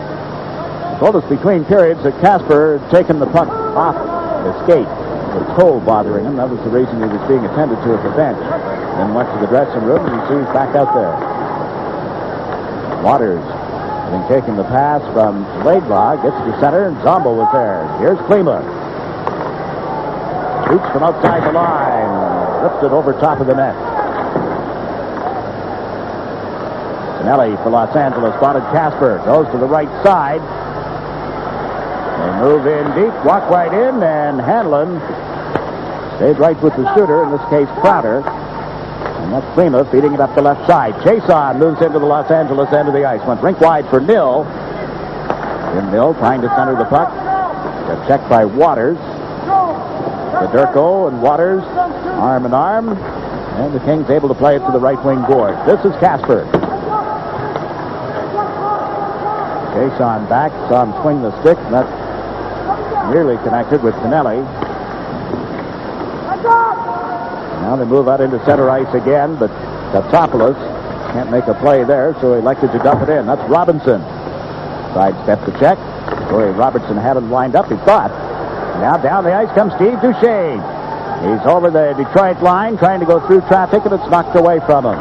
He told us between periods that Casper had taken the puck off the skate. The toe bothering him. That was the reason he was being attended to at the bench. Then went to the dressing room, and he sees back out there. Waters having taken the pass from Laidlaw, gets to center, and Zombo was there. Here's Klima. Shoots from outside the line. Rips it over top of the net. Sinelli for Los Angeles spotted Casper. Goes to the right side. They move in deep, walk right in, and Hanlon stayed right with the shooter, in this case Crowder. And that's Klima feeding it up the left side. Chason moves into the Los Angeles end of the ice. Went rink wide for Nill. Jim Nill trying to center the puck. Got checked by Waters. Federico and Waters arm in arm. And the Kings able to play it to the right wing board. This is Casper. Chason back. Saw him swing the stick. That's nearly connected with Sinelli. Now they move out into center ice again, but Katsopoulos can't make a play there, so he elected to dump it in. That's Robinson. Sidestep the check. Torrey Robertson had him lined up, he thought. Now down the ice comes Steve Duchesne. He's over the Detroit line, trying to go through traffic, and it's knocked away from him.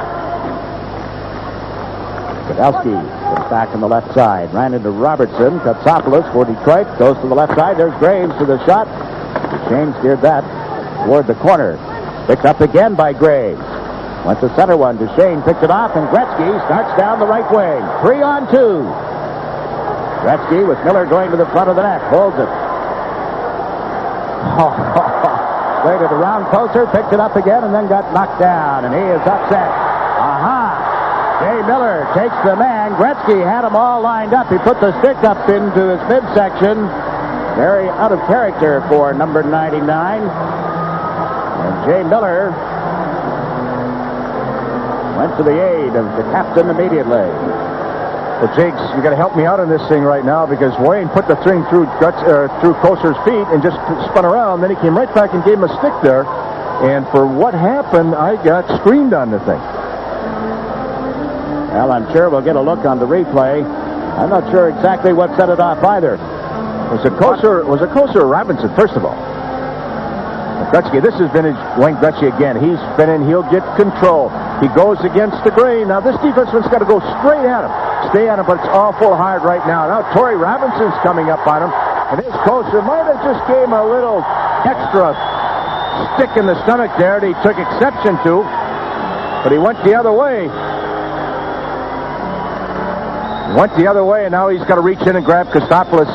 Podolsky comes back on the left side. Ran into Robertson. Katsopoulos for Detroit. Goes to the left side. There's Graves to the shot. Duchesne steered that toward the corner. Picked up again by Graves. Went to center one. Duchesne picked it off, and Gretzky starts down the right wing. 3-on-2. Gretzky with Miller going to the front of the net. Holds it. Played it around closer, picked it up again, and then got knocked down, and he is upset. Aha! Jay Miller takes the man. Gretzky had them all lined up. He put the stick up into his midsection. Very out of character for number 99. And Jay Miller went to the aid of the captain immediately. Well, Jakes, you got to help me out on this thing right now because Wayne put the thing through Kocur's feet and just spun around. Then he came right back and gave him a stick there. And for what happened, I got screamed on the thing. Well, I'm sure we'll get a look on the replay. I'm not sure exactly what set it off either. Was it Kocur or Robinson, first of all? Gretzky, this is vintage Wayne Gretzky again. He's spinning. He'll get control. He goes against the grain. Now, this defenseman's got to go straight at him. Stay on him, but it's awful hard right now. Now, Torrey Robinson's coming up on him. And his Kocur might have just gave him a little extra stick in the stomach there that he took exception to. But he went the other way. Went the other way, and now he's got to reach in and grab Kostopoulos.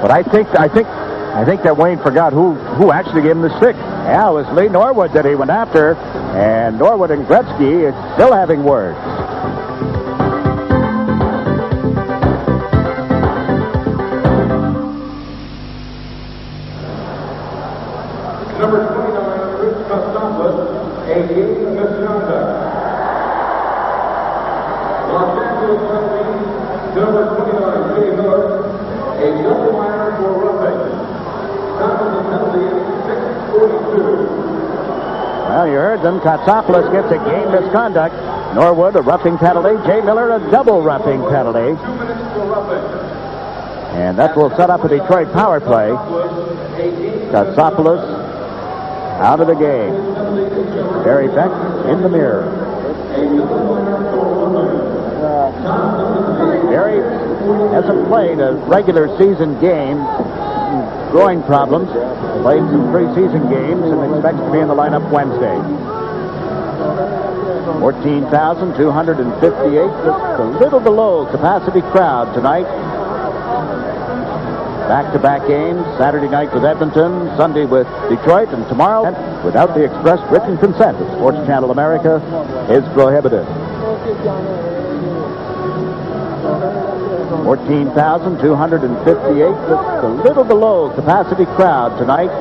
But I think that Wayne forgot who actually gave him the stick. Yeah, it was Lee Norwood that he went after, and Norwood and Gretzky is still having words. Number 29, Chris Kostopoulos, a game misconduct. Los Angeles Lightning, number 29, Jay Miller, a double minor for roughing. Time of the penalty, 6:42. Well, you heard them. Kostopoulos gets a game misconduct. Norwood, a roughing penalty. Jay Miller, a double roughing penalty. 2 minutes for roughing. And that will set up a Detroit power play. Kostopoulos out of the game. Barry Beck in the mirror. Barry hasn't played a regular season game. Groin problems. Played some preseason games and expects to be in the lineup Wednesday. 14,258. Just a little below capacity crowd tonight. Back-to-back games. Saturday night with Edmonton, Sunday with Detroit, and tomorrow, without the express written consent of Sports Channel America, is prohibited. 14,258. Just a little below capacity crowd tonight.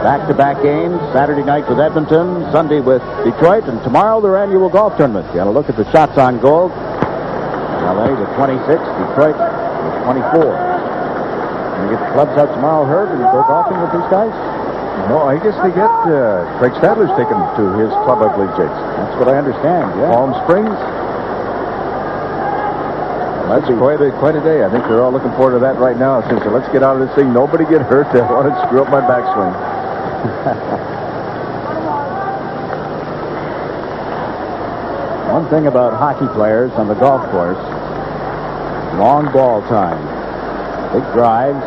Back-to-back games. Saturday night with Edmonton, Sunday with Detroit, and tomorrow their annual golf tournament. You got to look at the shots on goal. LA with 26, Detroit with 24. Can you get the clubs out tomorrow, Herb, and go golfing with these guys? No, I guess they get Craig Stadler's taken to his club, I believe, Jakes. That's what I understand, yeah. Palm Springs. That's quite a day. I think they're all looking forward to that right now. Since let's get out of this thing. Nobody get hurt. I want to screw up my backswing. One thing about hockey players on the golf course, long ball time. Big drives,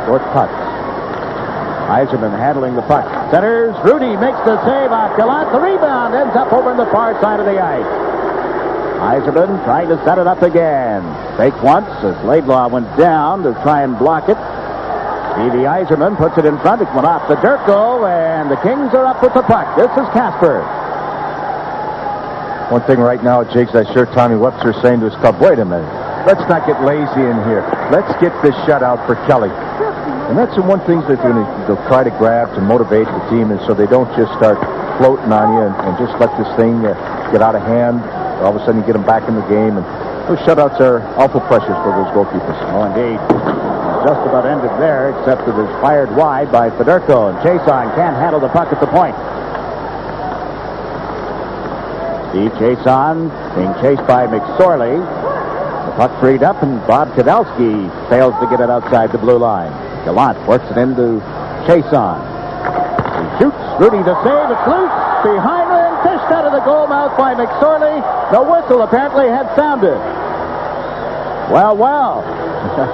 short putts. Yzerman handling the puck. Centers. Rudy makes the save off Gallant. The rebound ends up over on the far side of the ice. Yzerman trying to set it up again. Fake once as Laidlaw went down to try and block it. Stevie Yzerman puts it in front. It went off the dirt goal, and the Kings are up with the puck. This is Casper. One thing right now, Jakes, I sure Tommy Webster's saying to his club, wait a minute. Let's not get lazy in here. Let's get this shutout for Kelly. And that's the one thing that they'll try to grab to motivate the team, and so they don't just start floating on you and just let this thing get out of hand. All of a sudden you get them back in the game, and those shutouts are awful precious for those goalkeepers. Oh, indeed. Just about ended there, except it was fired wide by Fedorko, and Chason can't handle the puck at the point. Steve Chason being chased by McSorley. The puck freed up, and Bob Kadelski fails to get it outside the blue line. Gallant works it into Chason. He shoots. Rudy the save. It's loose. Behind him, fished out of the goal mouth by McSorley. The whistle apparently had sounded. Well.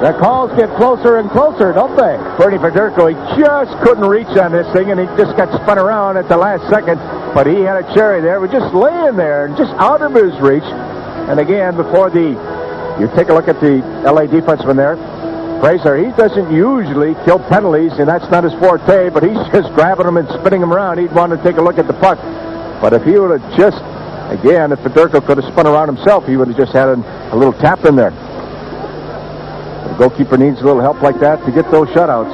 The calls get closer and closer, don't they? Bernie Fedorko, he just couldn't reach on this thing, and he just got spun around at the last second. But he had a cherry there. We're just laying there, just out of his reach. And again, you take a look at the LA defenseman there. Fraser, he doesn't usually kill penalties, and that's not his forte, but he's just grabbing them and spinning them around. He'd want to take a look at the puck. But if he would have just Again, if Fedorko could have spun around himself, he would have just had a little tap in there. The goalkeeper needs a little help like that to get those shutouts.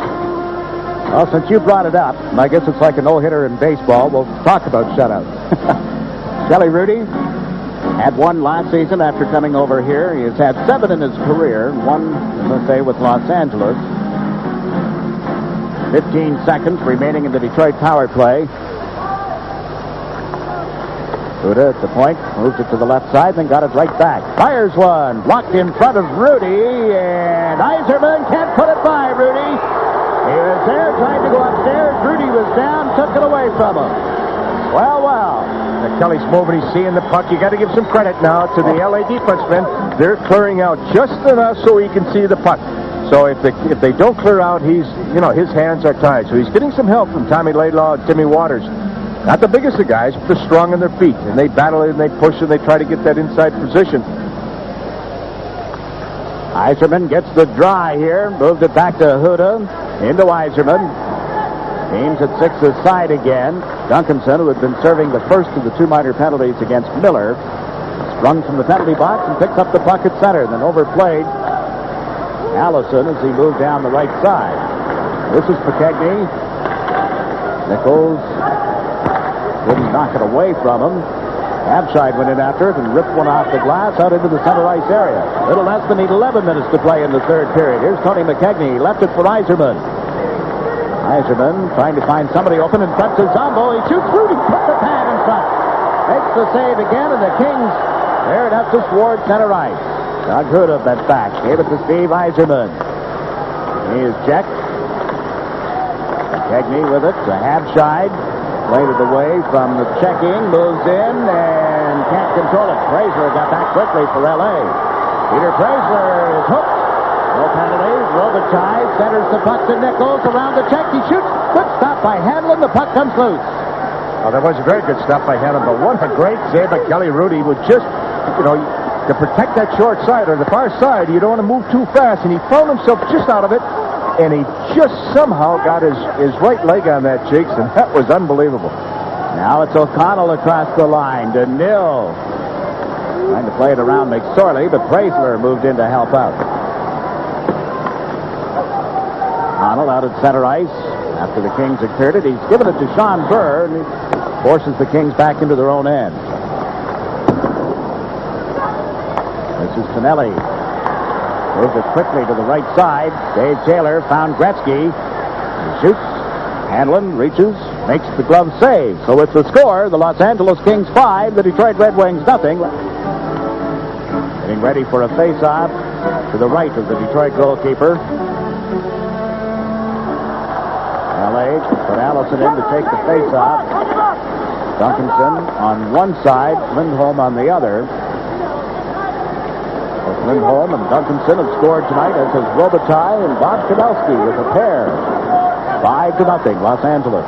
Well, since you brought it up, and I guess it's like a no-hitter in baseball, we'll talk about shutouts. Kelly Hrudey had one last season after coming over here. He has had 7 in his career, one, let's say, with Los Angeles. 15 seconds remaining in the Detroit power play. Huda at the point, moved it to the left side, then got it right back. Fires one, blocked in front of Hrudey, and Yzerman can't put it by Hrudey. He was there, trying to go upstairs. Hrudey was down, took it away from him. Well. Kelly's moving, he's seeing the puck. You got to give some credit now to the LA defensemen. They're clearing out just enough so he can see the puck. So if they don't clear out, his hands are tied. So he's getting some help from Tommy Laidlaw and Timmy Waters. Not the biggest of guys, but they're strong on their feet. And they battle and they push and they try to get that inside position. Yzerman gets the dry here. Moved it back to Huda. Into Yzerman. Ames at 6's side again. Duncanson, who had been serving the first of the 2 minor penalties against Miller, sprung from the penalty box and picks up the puck at center. Then overplayed Allison as he moved down the right side. This is Pekegny. Nichols didn't knock it away from him. Abscheid went in after it and ripped one off the glass out into the center ice area. A little less than 11 minutes to play in the third period. Here's Tony Pekegny. He left it for Yzerman. Yzerman trying to find somebody open in front to Zombo. He shoots through. He puts the pad in front. Makes the save again, and the Kings tear it up to toward center ice. Doug Huda bent back. Gave it to Steve Yzerman. He is checked. Pekegny with it to Abscheid. Played it away from the checking. Moves in and can't control it. Praisler got back quickly for L.A. Peter Praisler is hooked. No penalties. Robitaille centers the puck to Nichols. Around the check. He shoots. Good stop by Hanlon. The puck comes loose. Oh, that was a very good stop by Hanlon, but what a great save by Kelly Hrudey. Would just, to protect that short side or the far side, you don't want to move too fast, and he found himself just out of it, and he just somehow got his right leg on that, Jakes, and that was unbelievable. Now it's O'Connell across the line to Nil. Trying to play it around McSorley, but Praisler moved in to help out. O'Connell out at center ice after the Kings had cleared it. He's given it to Sean Burr, and he forces the Kings back into their own end. This is Tonelli. Moves it quickly to the right side. Dave Taylor found Gretzky. He shoots. Hanlon reaches, makes the glove save. So it's the score. The Los Angeles Kings 5, the Detroit Red Wings nothing. Getting ready for a face-off to the right of the Detroit goalkeeper. L.A. put Allison in to take the face-off. Duncanson on one side, Lindholm on the other. Both Lindholm and Duncanson have scored tonight, as has Robitaille and Bob Kamelski with a pair. 5-0, Los Angeles.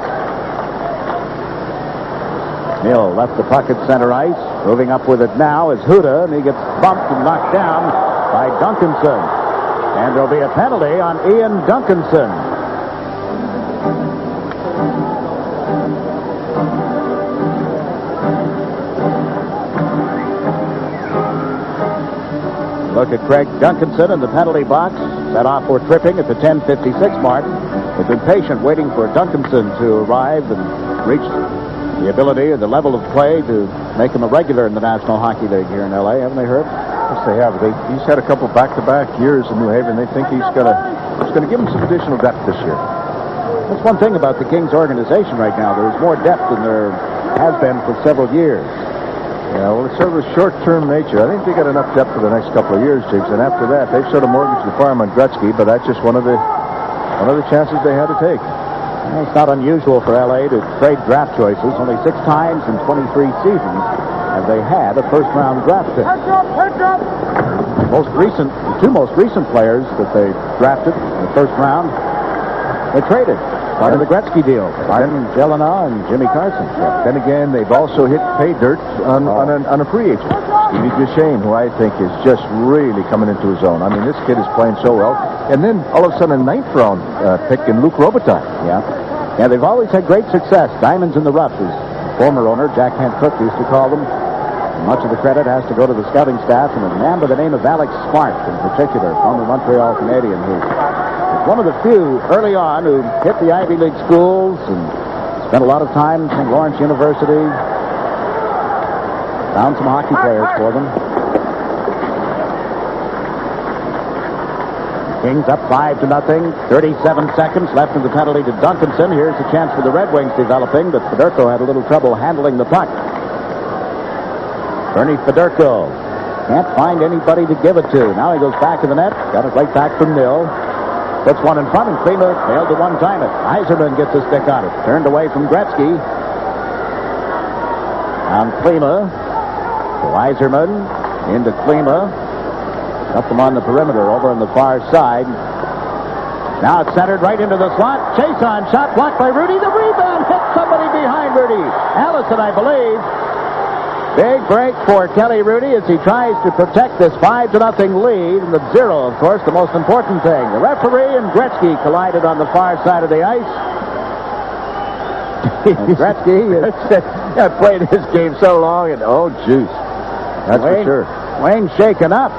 Mill left the puck at center ice. Moving up with it now is Huda, and he gets bumped and knocked down by Duncanson. And there'll be a penalty on Ian Duncanson. Look at Craig Duncanson in the penalty box. Set off for tripping at the 10:56 mark. They've been patient waiting for Duncanson to arrive and reach the ability or the level of play to make him a regular in the National Hockey League here in L.A., haven't they, Herb? Yes, they have. He's had a couple back-to-back years in New Haven. They think he's going to give him some additional depth this year. That's one thing about the Kings organization right now. There's more depth than there has been for several years. Yeah, well, it's sort of a short-term nature. I think they got enough depth for the next couple of years, Jigs, and after that, they've sort of mortgaged the farm on Gretzky, but that's just one of the chances they had to take. Well, it's not unusual for L.A. to trade draft choices. Only 6 times in 23 seasons have they had a first-round draft pick. The two most recent players that they drafted in the first round, they traded. Part of the Gretzky deal. Martin Jelena and Jimmy Carson. Yeah. Then again, they've also hit pay dirt on a free agent. Stevie Duchesne, who I think is just really coming into his own. I mean, this kid is playing so well. And then, all of a sudden, a 9th round pick in Luc Robitaille. Yeah, they've always had great success. Diamonds in the rough, as former owner Jack Kent Cook used to call them. Much of the credit has to go to the scouting staff and a man by the name of Alex Smart in particular, former Montreal Canadian, who was one of the few early on who hit the Ivy League schools and spent a lot of time at St. Lawrence University. Found some hockey players for them. Kings up 5-0. 37 seconds left in the penalty to Duncanson. Here's a chance for the Red Wings developing, but Federko had a little trouble handling the puck. Bernie Federko can't find anybody to give it to. Now he goes back to the net. Got it right back from Nil. Puts one in front, and Klima failed to one-time it. Yzerman gets a stick on it. Turned away from Gretzky. On Klima. To Yzerman. Into Klima. Got them on the perimeter over on the far side. Now it's centered right into the slot. Chase on shot blocked by Rudy. The rebound hit somebody behind Rudy. Allison, I believe. Big break for Kelly Rudy as he tries to protect this 5-0 lead. And the zero, of course, the most important thing. The referee and Gretzky collided on the far side of the ice. And Gretzky has played his game so long, and oh, juice. That's for sure. Wayne's shaken up.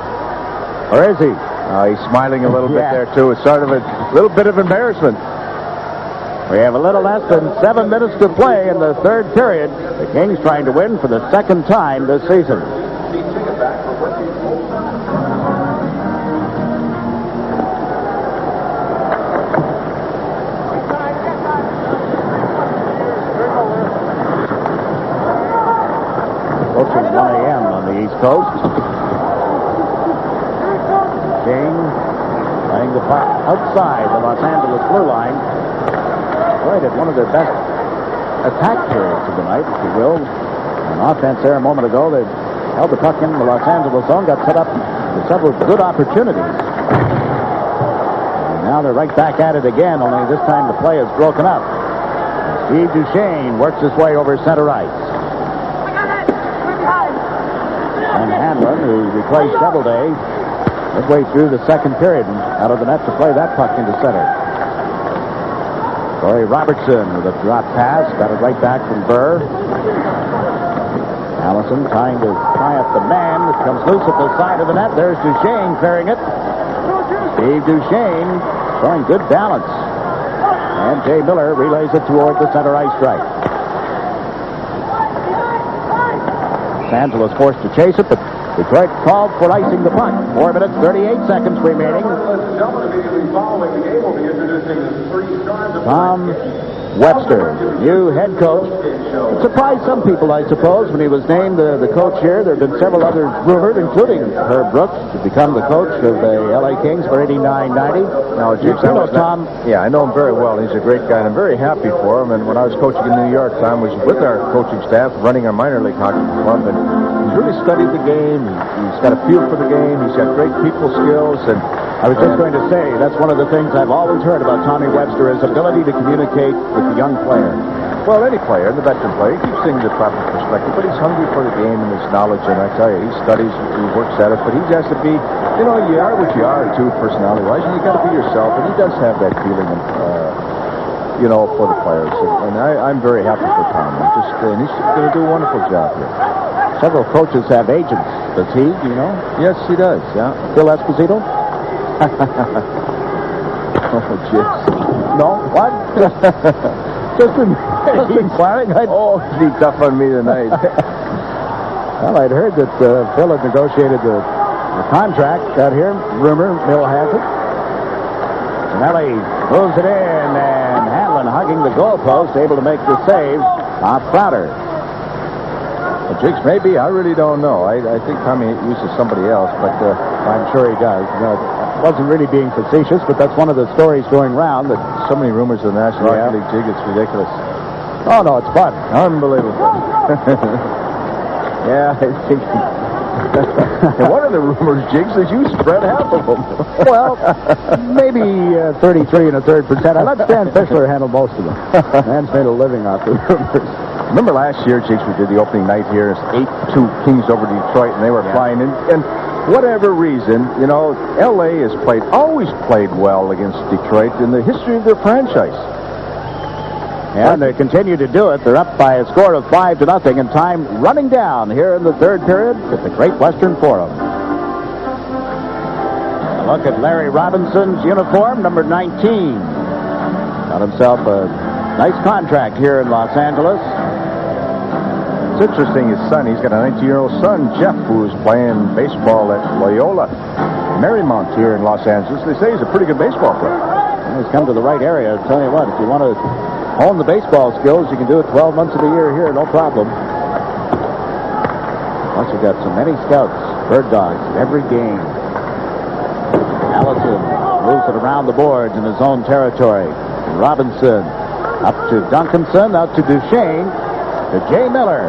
Or is he? He's smiling a little bit there, too. It's sort of a little bit of embarrassment. We have a little less than 7 minutes to play in the third period. The Kings trying to win for the second time this season. Approaching 1 a.m. on the East Coast. King playing the puck outside the Los Angeles blue line. Right at one of their best attack periods of the night, if you will. On offense there a moment ago, they held the puck in the Los Angeles zone, got set up with several good opportunities. And now they're right back at it again, only this time the play is broken up. Steve Duchesne works his way over center ice. And Hanlon, who replaced Doubleday, midway through the second period, and out of the net to play that puck into center. Corey Robertson with a drop pass. Got it right back from Burr. Allison trying to tie up the man. It comes loose at the side of the net. There's Duchesne clearing it. Steve Duchesne showing good balance. And Jay Miller relays it toward the center ice stripe. Los Angeles forced to chase it, but Detroit called for icing the puck. 4 minutes, 38 seconds remaining. Tom Webster, new head coach. It surprised some people, I suppose, when he was named the coach here. There have been several others rumored, including Herb Brooks, to become the coach of the L.A. Kings for 89-90. Now, you know Tom? Yeah, I know him very well. He's a great guy, and I'm very happy for him. And when I was coaching in New York, Tom was with our coaching staff, running our minor league hockey club, and he's really studied the game. He's got a feel for the game. He's got great people skills, and I was just going to say, that's one of the things I've always heard about Tommy Webster, his ability to communicate with the young player. Well, any player, the veteran player, he keeps things in the proper perspective, but he's hungry for the game and his knowledge, and I tell you, he studies, he works at it, but he has to be, you know, you are what you are, too, personality-wise, and you got to be yourself, and he does have that feeling, you know, for the players, and I'm very happy for Tom. And he's going to do a wonderful job here. Several coaches have agents. Does he, do you know? Yes, he does, yeah. Phil Esposito? Oh, jeez. No? What? Just inquiring. Oh, he's tough on me tonight. Well, I'd heard that Phil had negotiated the contract out here. Rumor, Bill has it. Nelly moves it in, and Hanlon hugging the goalpost, able to make the save off Crowder. Well, Jigs, maybe. I really don't know. I think Tommy uses somebody else, but I'm sure he does. Wasn't really being facetious, but that's one of the stories going around. That so many rumors of the National Hockey League, Jig, it's ridiculous. Oh, no, it's fun. Unbelievable. Yeah, I think. And one of the rumors, Jigs, is you spread half of them. Well, maybe 33 1/3%. I let Stan Fischler handle most of them. Man's made a living off the rumors. Remember last year, Jigs, we did the opening night here. It's 8-2 Kings over Detroit, and they were flying in. And whatever reason, you know, L.A. has always played well against Detroit in the history of their franchise. And they continue to do it. They're up by a score of 5-0, and time running down here in the third period at the Great Western Forum. A look at Larry Robinson's uniform, number 19. Got himself a nice contract here in Los Angeles. It's interesting, his son, he's got a 19-year-old son, Jeff, who's playing baseball at Loyola Marymount here in Los Angeles. They say he's a pretty good baseball player. Well, he's come to the right area. I'll tell you what, if you want to hone the baseball skills, you can do it 12 months of the year here, no problem. Plus, you've got so many scouts, bird dogs, in every game. Allison moves it around the boards in his own territory. Robinson up to Duncanson, out to Duchesne, to Jay Miller.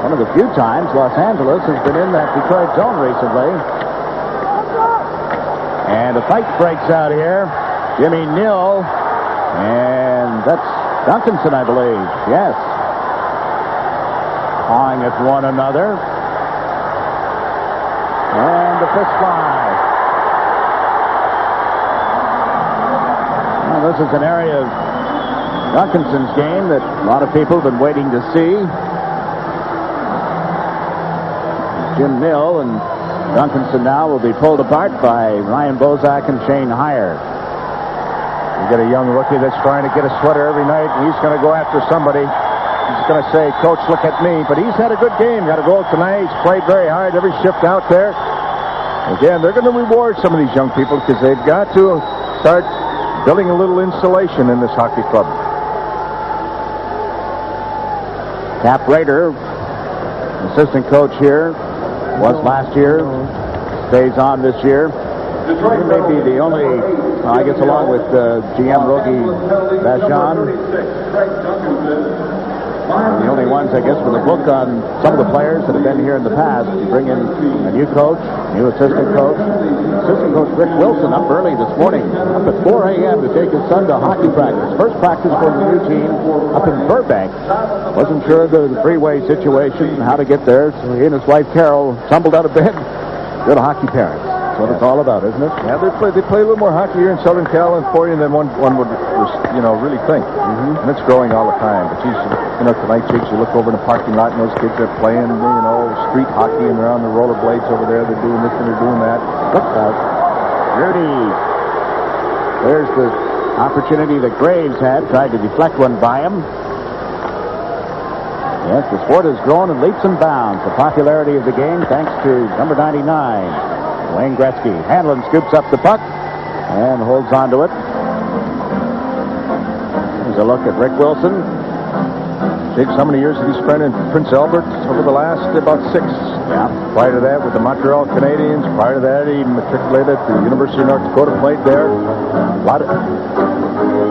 One of the few times Los Angeles has been in that Detroit zone recently. And a fight breaks out here. Jimmy Nill, and that's Duncanson, I believe. Yes. Pawing at one another. And the fist fly. Well, this is an area of Duncanson's game that a lot of people have been waiting to see. Jim Nill and Duncanson now will be pulled apart by Ryan Bozak and Shane Heyer. You got a young rookie that's trying to get a sweater every night, and he's going to go after somebody. He's going to say, "Coach, look at me." But he's had a good game. Got a goal tonight. He's played very hard every shift out there. Again, they're going to reward some of these young people because they've got to start building a little insulation in this hockey club. Cap Rader, assistant coach here, was last year, stays on this year. He may be the only, I guess, along with GM Rogie Vachon, the only ones, I guess, with a book on some of the players that have been here in the past. You bring in a new coach, new assistant coach. Assistant coach Rick Wilson up early this morning, up at 4 a.m. to take his son to hockey practice. First practice for the new team up in Burbank. Wasn't sure of the freeway situation, how to get there, so he and his wife Carol tumbled out of bed. Good hockey parents. That's what it's all about, isn't it? Yeah, they play a little more hockey here in Southern California than one would, really think. And it's growing all the time. But geez, tonight, Jakes, you look over in the parking lot and those kids are playing, street hockey, and they're on the rollerblades over there. They're doing this and they're doing that. Look out. Rudy. There's the opportunity that Graves had, tried to deflect one by him. Yes, the sport has grown in leaps and bounds. The popularity of the game thanks to number 99. Wayne Gretzky. Hanlon scoops up the puck and holds on to it. Here's a look at Rick Wilson. Jakes, how many years did he spend in Prince Albert? Over the last about 6. Yeah. Prior to that, with the Montreal Canadiens. Prior to that, he matriculated to the University of North Dakota, played there.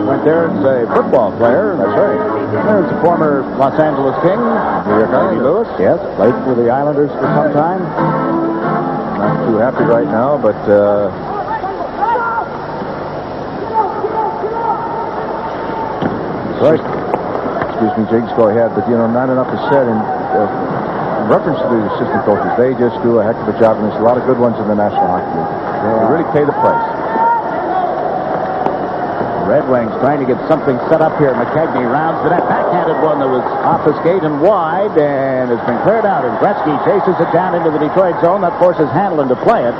Went there as a football player. That's right. There's the former Los Angeles King, Randy Lewis. Yes, played for the Islanders for some time. Not too happy right now, but excuse me, Jakes, go ahead. But not enough is said in reference to the assistant coaches. They just do a heck of a job, and there's a lot of good ones in the National Hockey League. They really pay the price. Red Wings trying to get something set up here. McKegney rounds the net. Backhanded one that was off the skate and wide and has been cleared out. And Gretzky chases it down into the Detroit zone. That forces Hanlon to play it.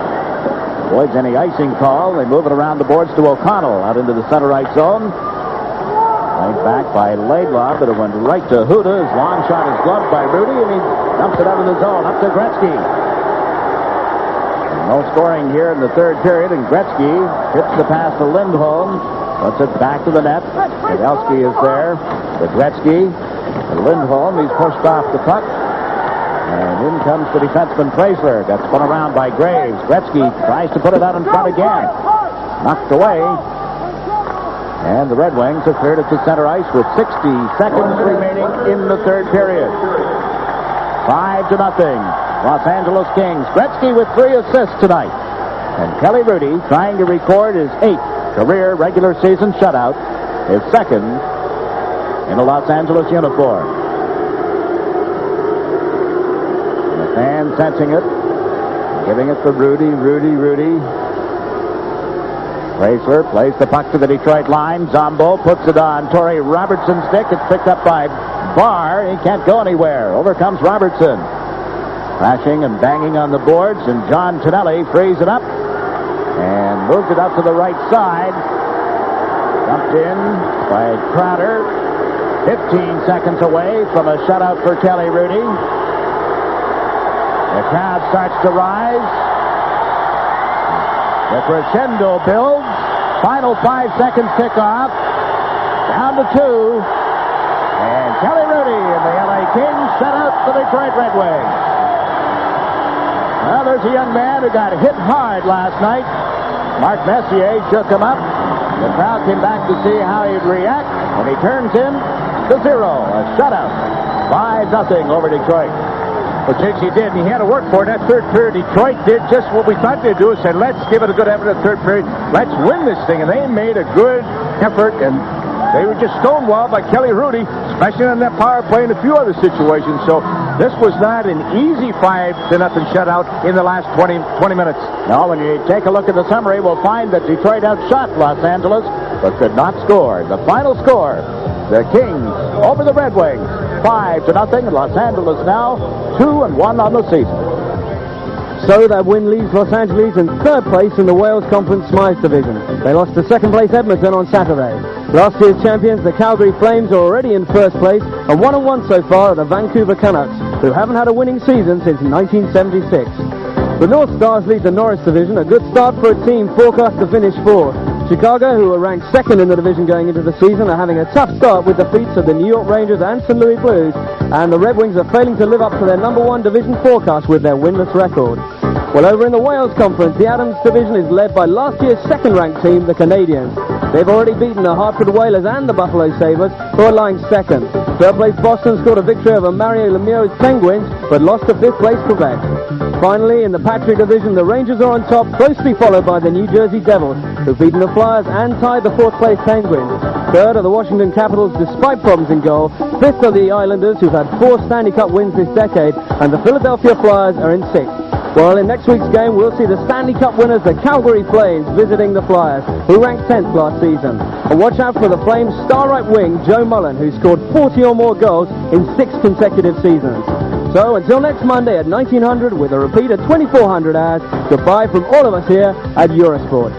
Avoids any icing call. They move it around the boards to O'Connell out into the center right zone. Played back by Laidlaw, but it went right to Huda. His long shot is gloved by Rudy, and he dumps it out of the zone up to Gretzky. No scoring here in the third period, and Gretzky hits the pass to Lindholm. Puts it back to the net. Pavelski is there. The Gretzky. The Lindholm. He's pushed off the puck. And in comes the defenseman Fraser. Got spun around by Graves. Gretzky tries to put it out in front again. Knocked away. And the Red Wings have cleared it to center ice with 60 seconds remaining in the third period. 5-0. Los Angeles Kings. Gretzky with 3 assists tonight. And Kelly Rudy trying to record his 8th career regular season shutout, his 2nd in a Los Angeles uniform. And the fans sensing it, giving it to Rudy. Racer plays the puck to the Detroit line. Zombo puts it on Torrey Robertson's stick. It's picked up by Barr. He can't go anywhere. Over comes Robertson. Crashing and banging on the boards, and John Tonelli frees it up and moves it up to the right side. Dumped in by Crowder. 15 seconds away from a shutout for Kelly Hrudey. The crowd starts to rise. The crescendo builds. Final 5 seconds kickoff. Down to 2. And Kelly Hrudey and the LA Kings shut out the Detroit Red Wings. Well, there's a young man who got hit hard last night. Mark Messier shook him up. The crowd came back to see how he'd react, and he turns him to 0. A shutout. 5-0 over Detroit. Well, Jakes, he did, and he had to work for it. That third period, Detroit did just what we thought they'd do. Said, let's give it a good effort in the third period. Let's win this thing. And they made a good effort, and they were just stonewalled by Kelly Hrudey, especially on that power play and a few other situations. So this was not an easy 5-0 shutout in the last 20 minutes. No, when you take a look at the summary, we'll find that Detroit outshot Los Angeles, but could not score. The final score, the Kings over the Red Wings, 5-0. Los Angeles now 2-1 on the season. So that win leaves Los Angeles in third place in the Wales Conference Smythe Division. They lost to second place Edmonton on Saturday. Last year's champions, the Calgary Flames, are already in first place, and 1-1 so far are the Vancouver Canucks, who haven't had a winning season since 1976. The North Stars lead the Norris Division, a good start for a team forecast to finish 4th. Chicago, who are ranked second in the division going into the season, are having a tough start with defeats of the New York Rangers and St. Louis Blues, and the Red Wings are failing to live up to their number 1 division forecast with their winless record. Well, over in the Wales Conference, the Adams Division is led by last year's second-ranked team, the Canadians. They've already beaten the Hartford Whalers and the Buffalo Sabres, who are lying second. Third-place Boston scored a victory over Mario Lemieux's Penguins, but lost to fifth-place Quebec. Finally, in the Patrick Division, the Rangers are on top, closely followed by the New Jersey Devils, who've beaten the Flyers and tied the fourth-place Penguins. Third are the Washington Capitals, despite problems in goal. Fifth are the Islanders, who've had 4 Stanley Cup wins this decade, and the Philadelphia Flyers are in 6th. Well, in next week's game, we'll see the Stanley Cup winners, the Calgary Flames, visiting the Flyers, who ranked 10th last season. And watch out for the Flames' star right wing, Joe Mullen, who scored 40 or more goals in 6 consecutive seasons. So, until next Monday at 1900, with a repeat at 2400 hours, goodbye from all of us here at Eurosport.